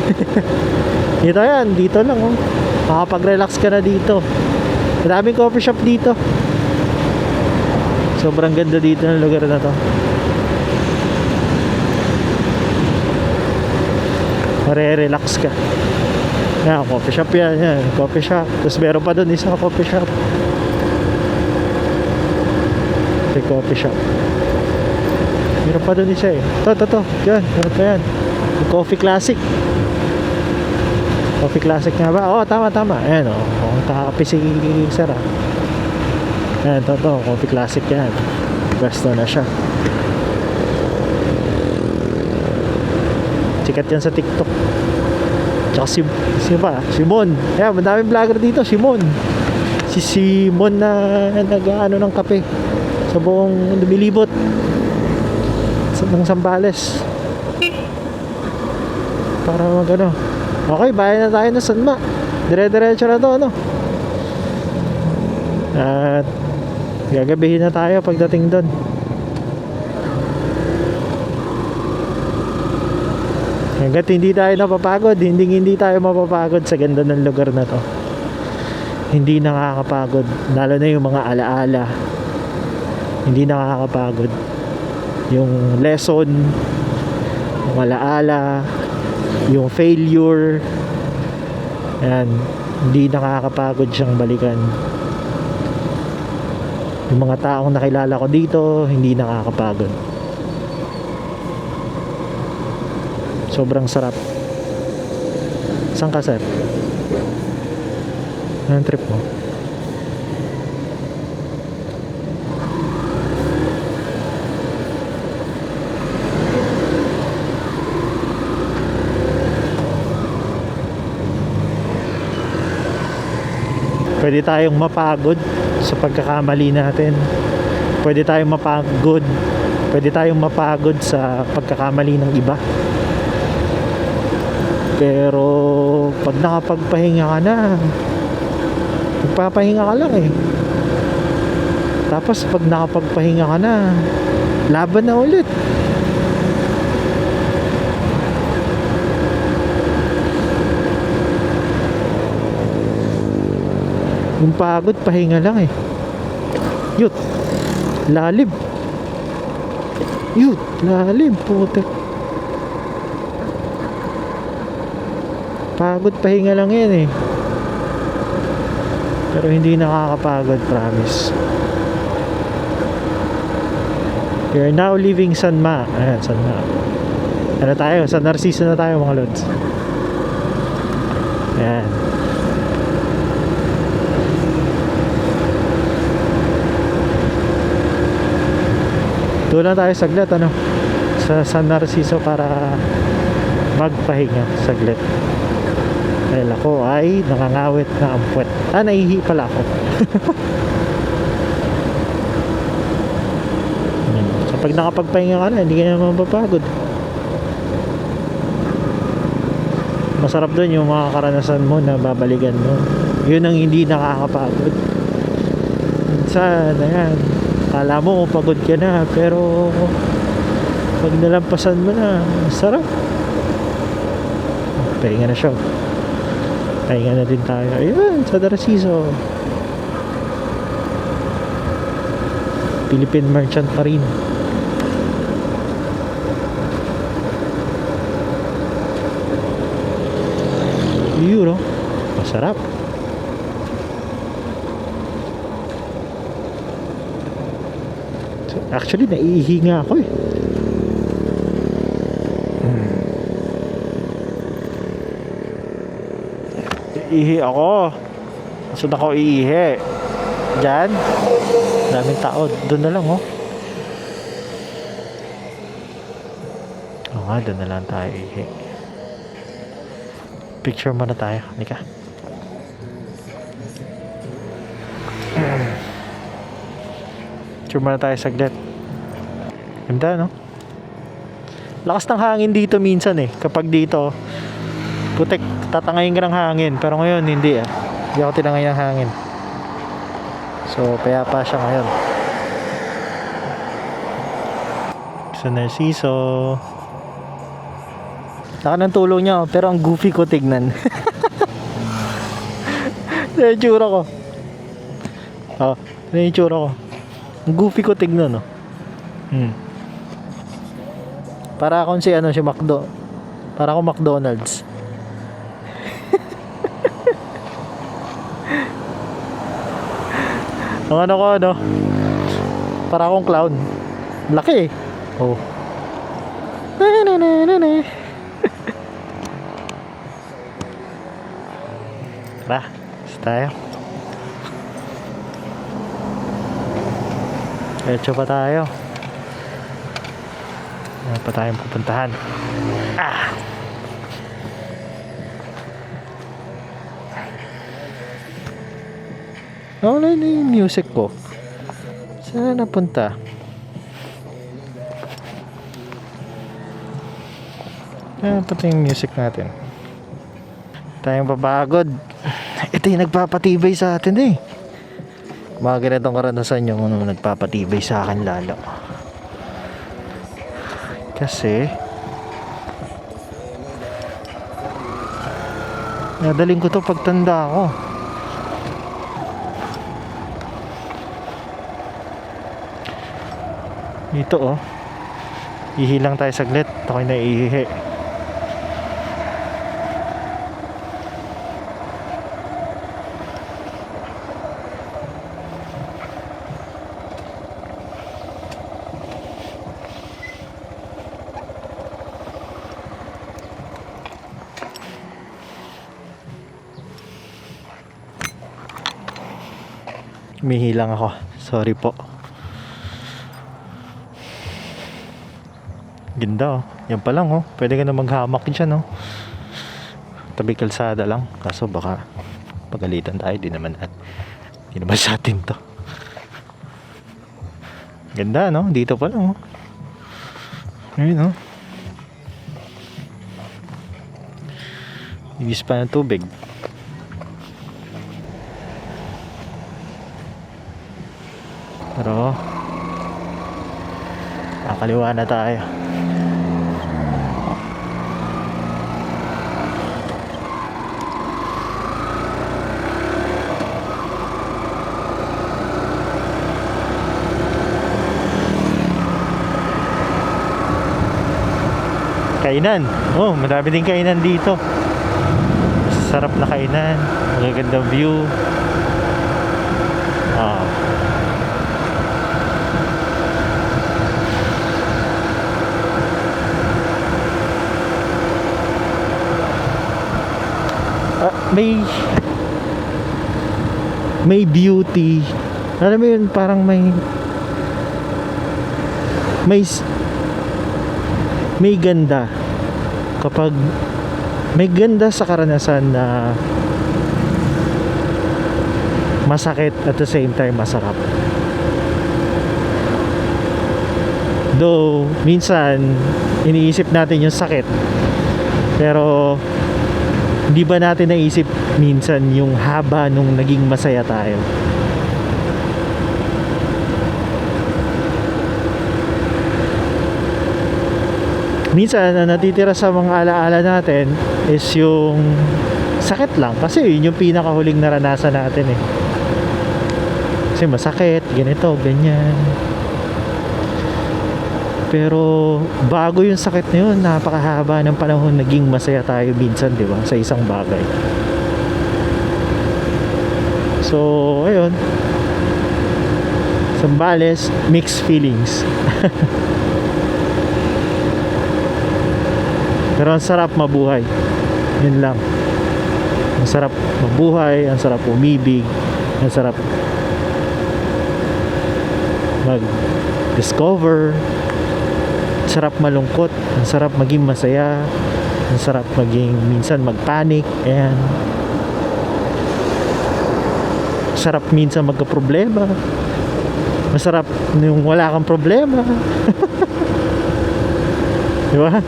Speaker 1: Dito yan, dito lang oh. Makapag-relax ka na dito. Maraming coffee shop dito. Sobrang ganda dito ng lugar na to. Mare-relax ka. Yan, coffee shop yan, coffee shop. Tapos meron pa doon isang coffee shop. Ito yung coffee shop. Meron pa doon isa eh. Ito. Yan, meron pa yan. Yung Coffee Classic. Coffee Classic nga ba? Oo, tama. Ayan o. Kakapi si Sir ah. Ayan, ito. Coffee Classic yan. Pwesto na siya. Sikat yan sa TikTok. Tsaka si ba? Simon. Ayan, madaming vlogger dito. Simon. Si Simon na nag-ano ng kape sa buong lumilibot ng Zambales. Para magano. Okay, bayan na tayo na Sanma. Dire-diretso na to, ano? At gagabihin na tayo pagdating doon. Hanggat hindi tayo napapagod, hindi tayo mapapagod sa ganda ng lugar na to. Hindi nakakapagod, lalo na yung mga alaala. Hindi nakakapagod. Yung lesson, yung alaala, yung failure, yan, hindi nakakapagod siyang balikan. Yung mga taong nakilala ko dito, hindi nakakapagod. Sobrang sarap. Saan ka, sir? Anong trip mo? Pwede tayong mapagod sa pagkakamali natin. Pwede tayong mapagod. Pwede tayong mapagod sa pagkakamali ng iba. Pero pag nakapagpahinga ka na, magpapahinga ka lang eh. Tapos pag nakapagpahinga ka na, laban na ulit. Yung pagod, pahinga lang eh. Yut, lalim. Yut, lalim, putek. Pagod, pahinga lang yan eh. Pero hindi nakakapagod, promise. We are now leaving Sanma. Ayan, Sanma. Ano tayo? San Narciso na tayo mga lods. Ayan. Doon lang tayo saglit, ano, sa San Narciso para magpahinga saglit. Dahil ako ay nakangawit na ampwet. Naihi pala ako. Kapag nakapagpahinga ka na, hindi ka naman mapapagod. Masarap doon yung mga karanasan mo na babalikan mo. Yun ang hindi nakakapagod. Minsan, ayan, kala mo pagod ka na, pero pag nalampasan mo na, sarap. Pahinga na siya. Pahinga na din tayo. Ayun, sa Narciso. Philippine Merchant pa rin. Yun, no? Masarap. Actually, naiihinga ako eh. Ihi ako. Saan ako iihi? Diyan? Daming tao. Doon na lang, oh. Oo nga, doon na lang tayo ihi. Picture muna tayo. Halika. Picture muna tayo saglit. Ganda, no? Lakas ng hangin dito minsan eh. Kapag dito, putek, tatangayin ka ng hangin. Pero ngayon, hindi ah. Hindi ako tinangay ng hangin. So, payapa siya ngayon. Sa Narciso. Laka ng tulong niya, pero ang goofy ko tignan. Ano yung tsura ko? Oh, ano yung tsura ko? Ang goofy ko tignan, no? Para akong si McDo. Para akong McDonald's. Ang ano, para akong clown. Laki eh. Oh. Tara, isa tayo. Diretso pa tayo. Ano pa tayong pupuntahan? Wala na yung music ko. Saan napunta? Saan napunta yung music natin? Tayong papagod. Ito yung nagpapatibay sa atin eh. Mga ganitong karanasan yung nagpapatibay sa akin lalo. Kasi nadaling ko to pagtanda ko. Dito oh. Ihi lang tayo saglit. Ako'y naiihi. Umihi lang ako. Sorry po. Ganda oh. Yan pa lang oh. Pwede ka na maghamak dyan oh. Tabi kalsada lang. Kaso baka pagalitan tayo. Di naman sa atin to. Ganda no. Dito pa lang oh. Ayun oh. Ibis pa ng tubig. Pero nakaliwa na tayo. Kainan. Oh, madami din kainan dito. Sarap na kainan. Magagandang view. May beauty. Alam mo yun, parang may ganda kapag may ganda sa karanasan na masakit at the same time masarap. Though minsan iniisip natin yung sakit, pero Hindi ba natin naisip minsan yung haba nung naging masaya tayo? Minsan ang natitira sa mga alaala natin is yung sakit lang, kasi yun yung pinakahuling naranasan natin eh. Kasi masakit, ganito, ganyan. Pero bago yung sakit na yun, napakahaba ng panahon naging masaya tayo minsan, di ba? Sa isang bagay. So, ayun. Sambales, mixed feelings. Pero ang sarap mabuhay. Yun lang. Ang sarap mabuhay, ang sarap umibig, ang sarap mag-discover, ang sarap malungkot, ang sarap maging masaya, ang sarap maging minsan mag-panic, and sarap minsan magka-problema. Masarap yung wala kang problema. Di ba?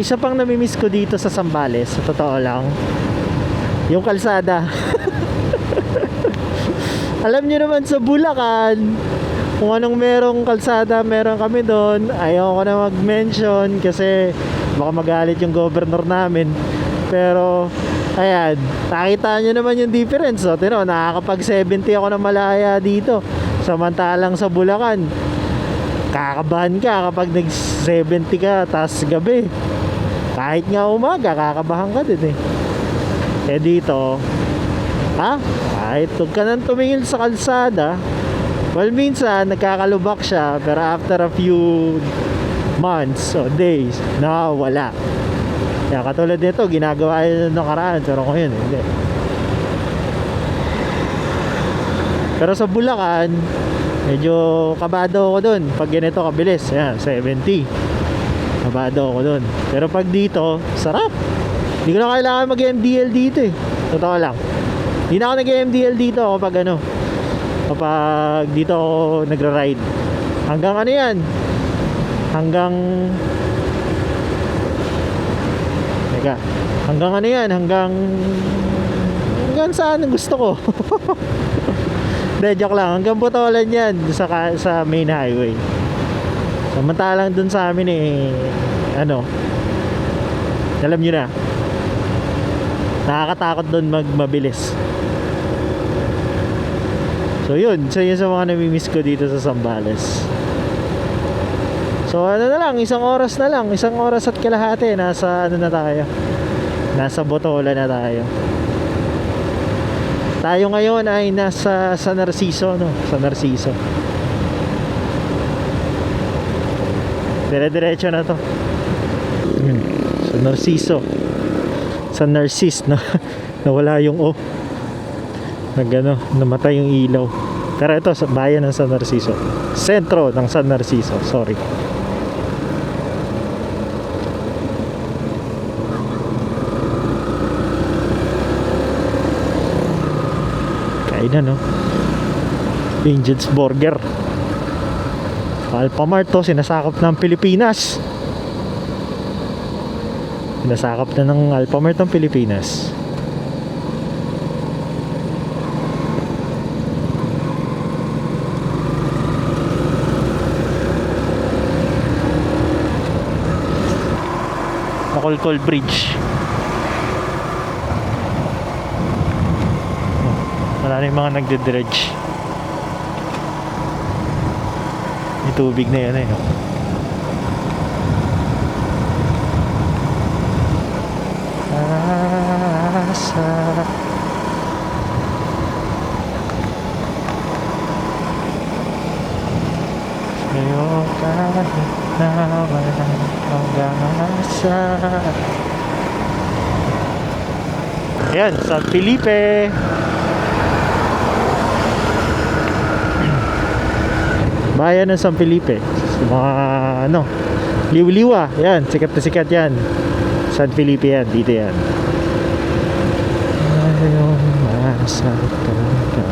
Speaker 1: Isa pang namimiss ko dito sa Zambales, sa totoo lang, yung kalsada. Alam nyo naman sa Bulacan, kung anong merong kalsada meron kami doon. Ayaw ko na mag-mention kasi baka magalit yung governor namin. Pero ayan, nakita nyo naman yung difference. So, tino, nakakapag 70 ako na malaya dito. Samantalang sa Bulacan, kakabahan ka kapag nag 70 ka tas gabi. Kahit nga umaga, kakabahan ka din eh. Eh dito, kahit huwag ka nang tumingin sa kalsada, well, minsan nagkakalubak siya, pero after a few months or days, wala. Kaya katulad nito, ginagawa yun ng karaan, pero ngayon hindi. Pero sa Bulacan, medyo kabado ako dun pag ganito kabilis. Ayan, 70. Kabado ako dun. Pero pag dito, sarap. Hindi ko na kailangan mag-MDL dito eh. Totoo lang. Hindi na ako nag-MDL dito kapag kapag dito ako nagra-ride. Hanggang ano yan? Hanggang ano yan? Hanggang saan gusto ko. Hindi, joke lang. Hanggang Botolan yan sa main highway. Samantalang dun sa amin alam nyo na, nakakatakot dun mabilis. So yun sa mga namimiss ko dito sa Zambales. So na lang, isang oras at kalahati, nasa na tayo, nasa Botolan na tayo. Tayo ngayon ay nasa San Narciso, San Narciso. Dire-diretso na to. San Narciso. San Narcis na nawala yung namatay yung ilaw. Pero ito sa bayan ng San Narciso. Sentro ng San Narciso, sorry. Kainan Angel's Burger. Alphamart to, sinasakop ng Pilipinas. Sinasakop na ng Alphamart ng Pilipinas. Makolkol Bridge. Maraming mga nagde-dredge. May tubig na yan ngayon kahit na walang pag-asa. Yan, San Felipe. Bayan ng San Felipe. Sa mga liw-liwa. Yan, sikat na sikat yan. San Felipe yan, dito yan. Ayaw masaktan ka.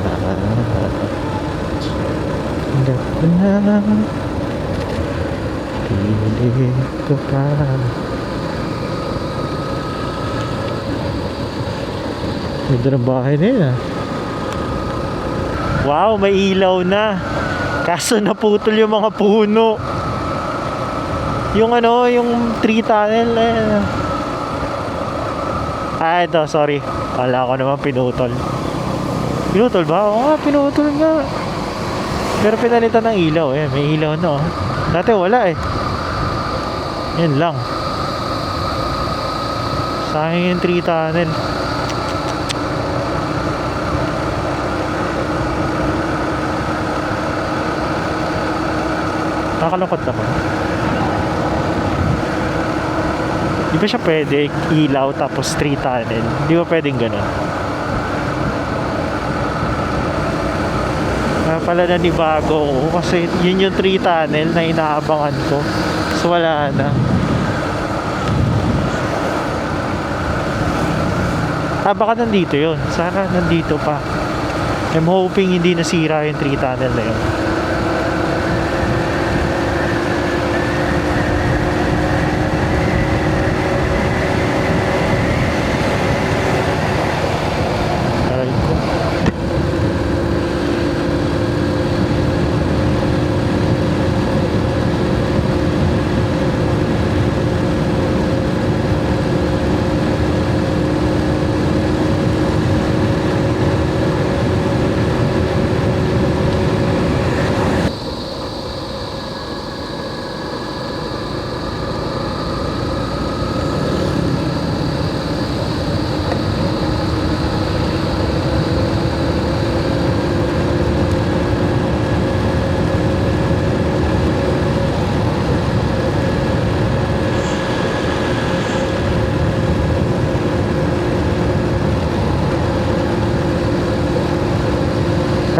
Speaker 1: Hanggat na Pilit ko pa. Ganda ng bahay na yun ah. Wow, may ilaw na. Kaso naputol yung mga puno. Yung ano, yung tree tunnel eh. Ah, ito, sorry. Kala ko naman pinutol. Pinutol ba? Oo nga, pinutol nga. Pero pinalitan ng ilaw eh. May ilaw na oh. Dati wala eh. Yan lang. Sayang yung tree tunnel. Nakakalungkot naman. Di ba siya pwede ilaw tapos tree tunnel? Di ba pwedeng ganun? Pala na ni bago ko kasi yun yung tree tunnel na inaabangan ko. So wala na. Baka nandito yun. Sana nandito pa. I'm hoping hindi nasira yung tree tunnel na yun.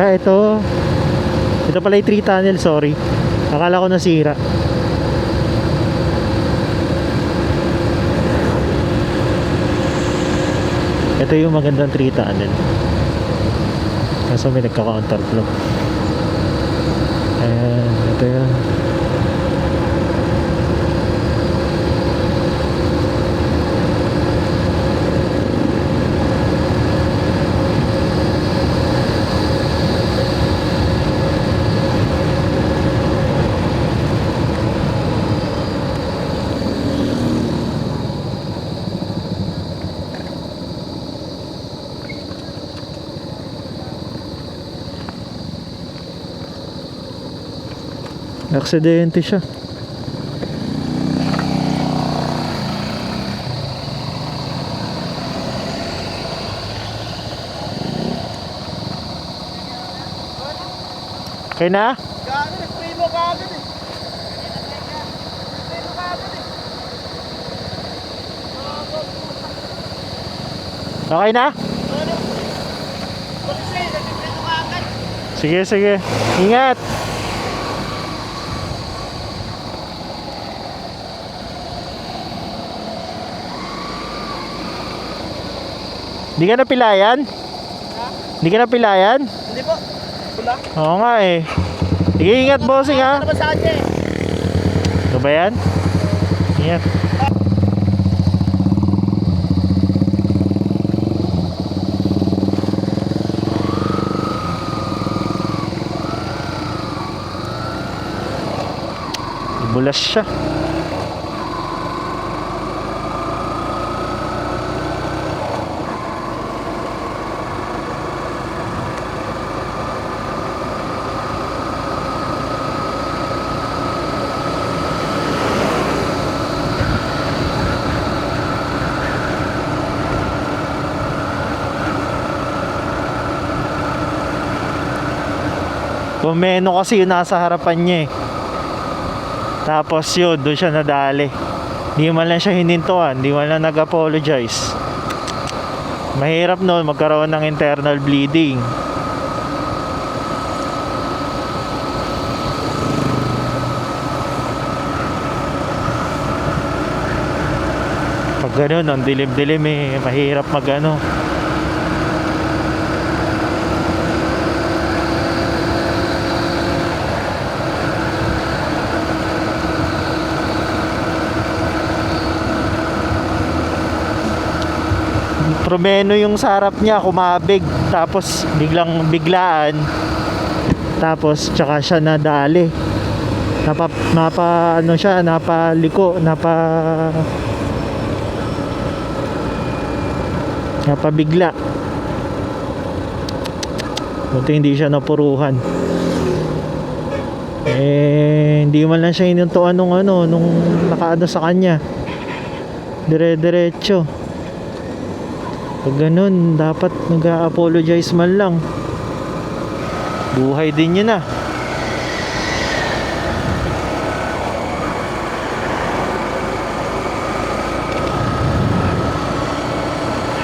Speaker 1: Ah, ito. Ito pala yung tree tunnel, sorry. Akala ko nasira. Ito yung magandang tree tunnel. Kaso may nagka-counterflow. Ayan, ito yun. Aksidente siya. Okay na?
Speaker 2: Gano'n, nag-spray mo kagad eh. Nag-spray mo kagad eh.
Speaker 1: Okay na?
Speaker 2: Ano? Nag-spray mo kagad.
Speaker 1: Sige, sige. Ingat! Hindi ka napilayan?
Speaker 2: Ha?
Speaker 1: Hindi ka napilayan?
Speaker 2: Hindi po. Wala.
Speaker 1: Oo nga eh. Sige, ingat bossing ha.
Speaker 2: Ano ba saan niya eh?
Speaker 1: Ito ba yan? Ingat. Bulas siya. Bumeno kasi yung nasa harapan niya eh. Tapos yun, doon siya nadali. Hindi man lang siya hinintuan, hindi man lang nag-apologize. Mahirap noon magkaroon ng internal bleeding. Pag ganun, ang dilim-dilim eh, mahirap mag-ano. Trumeno yung sa harap niya, kumabig. Tapos biglaan. Tapos tsaka siya nadali. Ano siya, napaliko, napabigla. Buti hindi siya napuruhan. Hindi man lang siya inintuan nung nakaano sa kanya. Diretso. Pag ganun, dapat nag-a-apologize man lang. Buhay din yun ah.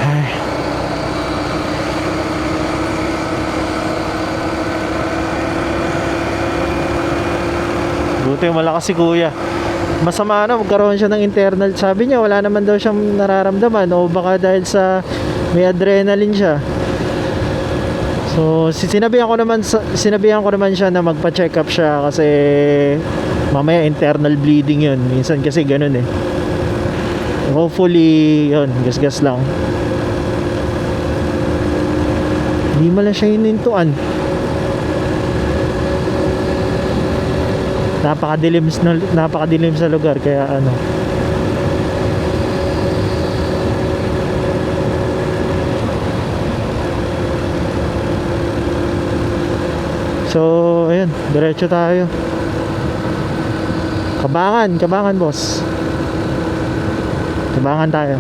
Speaker 1: Ay. Buti malakas si kuya. Masama na magkaroon siya ng internal. Sabi niya wala naman daw siyang nararamdaman, o baka dahil sa may adrenaline siya. So sinabihan ko naman siya na magpa-check up siya kasi mamaya internal bleeding yun. Minsan kasi ganun eh. Hopefully yun, gas lang. Hindi mo lang siya inintuan. Napakadilim sa lugar kaya ano. So ayun, diretso tayo. Kabangan boss. Kabangan tayo.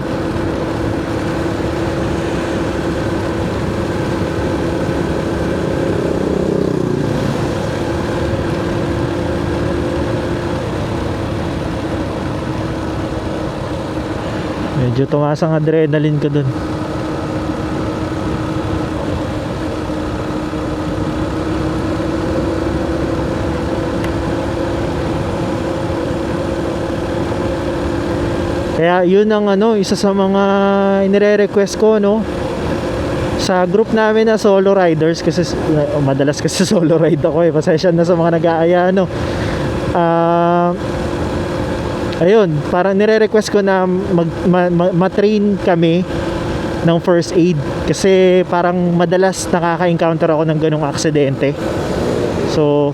Speaker 1: Medyo tumaas ang adrenaline ko dun. Kaya yun ang isa sa mga inire-request ko sa group namin na solo riders, kasi madalas kasi solo ride ako eh. Pasensya na sa mga nag-aaya ayun, parang nire-request ko na matrain kami ng first aid, kasi parang madalas nakaka-encounter ako ng ganong aksidente. So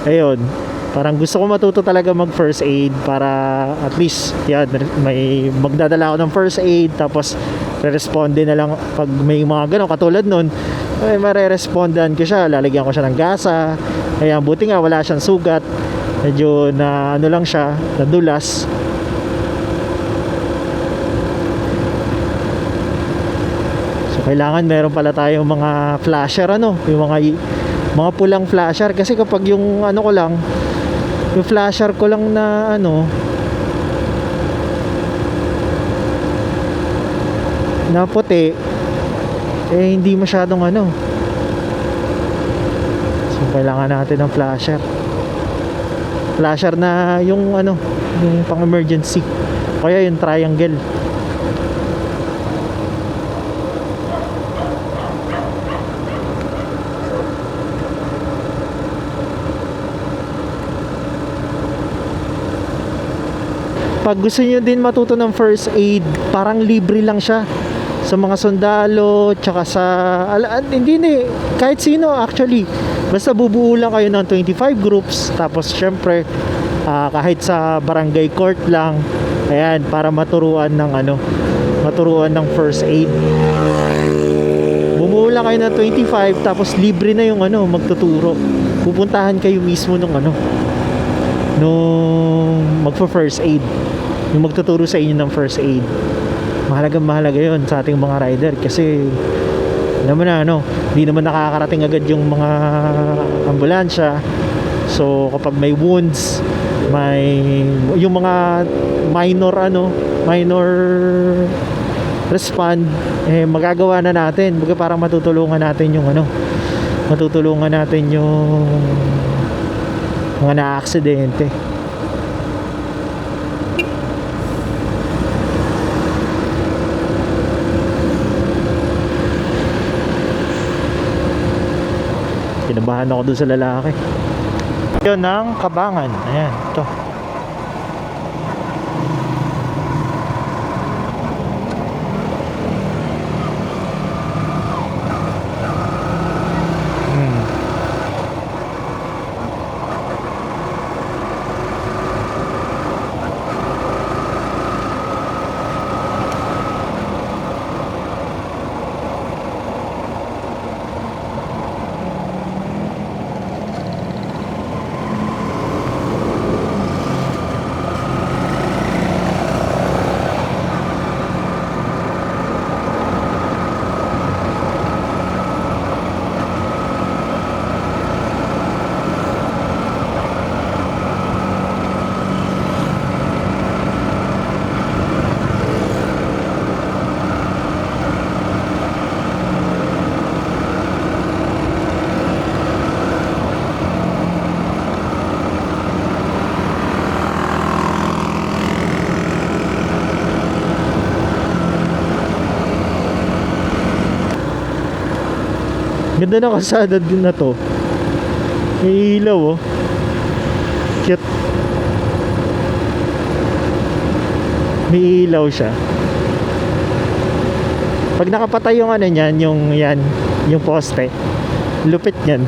Speaker 1: ayun, parang gusto ko matuto talaga mag first aid para at least yan, may magdadala ako ng first aid, tapos re-responde na lang pag may mga ganun. Katulad nun, ay mare-respondan ko siya, lalagyan ko siya ng gasa. Kaya buti nga wala siyang sugat, medyo na lang siya, nadulas. So kailangan meron pala tayong mga flasher, yung mga pulang flasher, kasi kapag yung yung flasher ko lang na na puti, hindi masyadong so kailangan natin ng flasher na yung yung pang emergency, kaya yung triangle. Pag gusto niyo din matuto ng first aid, parang libre lang siya sa mga sundalo, tsaka sa hindi kahit sino actually. Basta bubuo lang kayo ng 25 groups, tapos syempre kahit sa barangay court lang, ayan, para maturuan ng first aid. Bumuo lang kayo ng 25, tapos libre na yung magtuturo. Pupuntahan kayo mismo nung magpo-first aid, yung magtuturo sa inyo ng first aid. Mahalaga yun sa ating mga rider, kasi naman hindi naman nakakarating agad yung mga ambulansya. So kapag may wounds, yung mga minor respond, magagawa na natin, parang matutulungan natin yung mga na-aksidente. Kinabahan ako dun sa lalaki. Yun ang Kabangan. Ayan, ito. Ganda ng kalsada din na to. May ilaw oh. Cute. May ilaw siya. Pag nakapatay yung ano niyan, yung poste. Lupit niyan.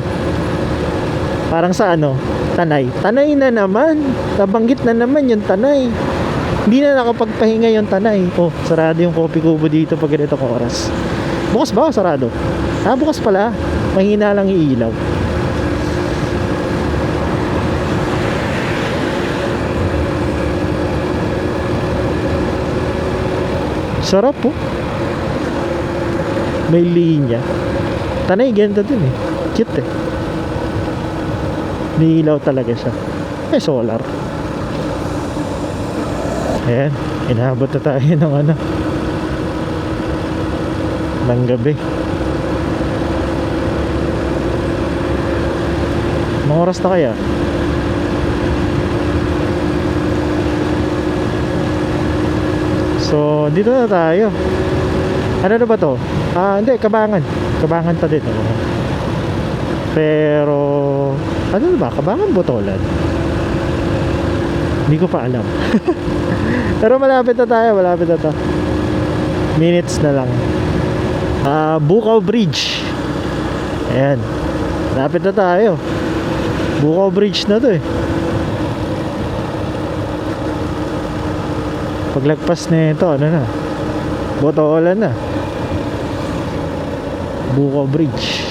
Speaker 1: Parang sa ano, Tanay. Tanay na naman. Nabanggit na naman yung Tanay. Hindi na nakapagpahinga yung Tanay. Oh, sarado yung Coffee Kubo dito pag ganitong oras. Bukas ba o sarado? Ah, bukas pala. Mahina lang yung ilaw. Sarap po. May linya. Tanay, ganda din eh. Cute eh. May ilaw talaga siya. May solar. Ayan. Inaabot na tayo ng ano. Ng gabi. Anong oras na kaya? So, dito na tayo. Ano na ba to? Ah, hindi, Kabangan. Kabangan pa din. Oh. Pero, ano na ba? Kabangan, Botolan? Hindi ko pa alam. Pero malapit na tayo, malapit na to. Minutes na lang. Bukaw Bridge. Ayan. Malapit na tayo. Bukaw Bridge na to eh. Paglagpas na ito, ano na? Botolan na. Bukaw Bridge.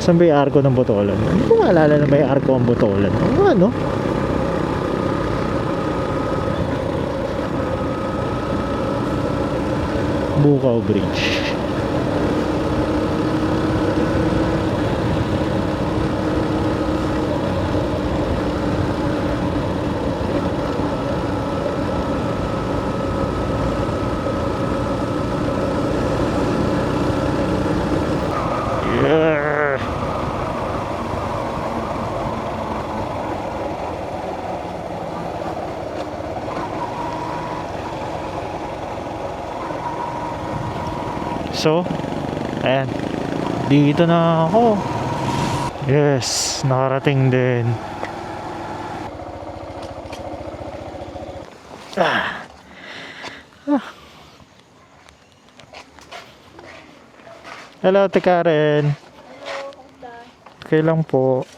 Speaker 1: Saan ba yung arko ng Botolan? Hindi ko maalala na ba yung arko ng Botolan. Ano? Bukaw Bridge. Yeah. So, ayan. Dito na ako. Yes, nakarating din. Ah. Ah. Hello, Ate Karen. Okay lang po.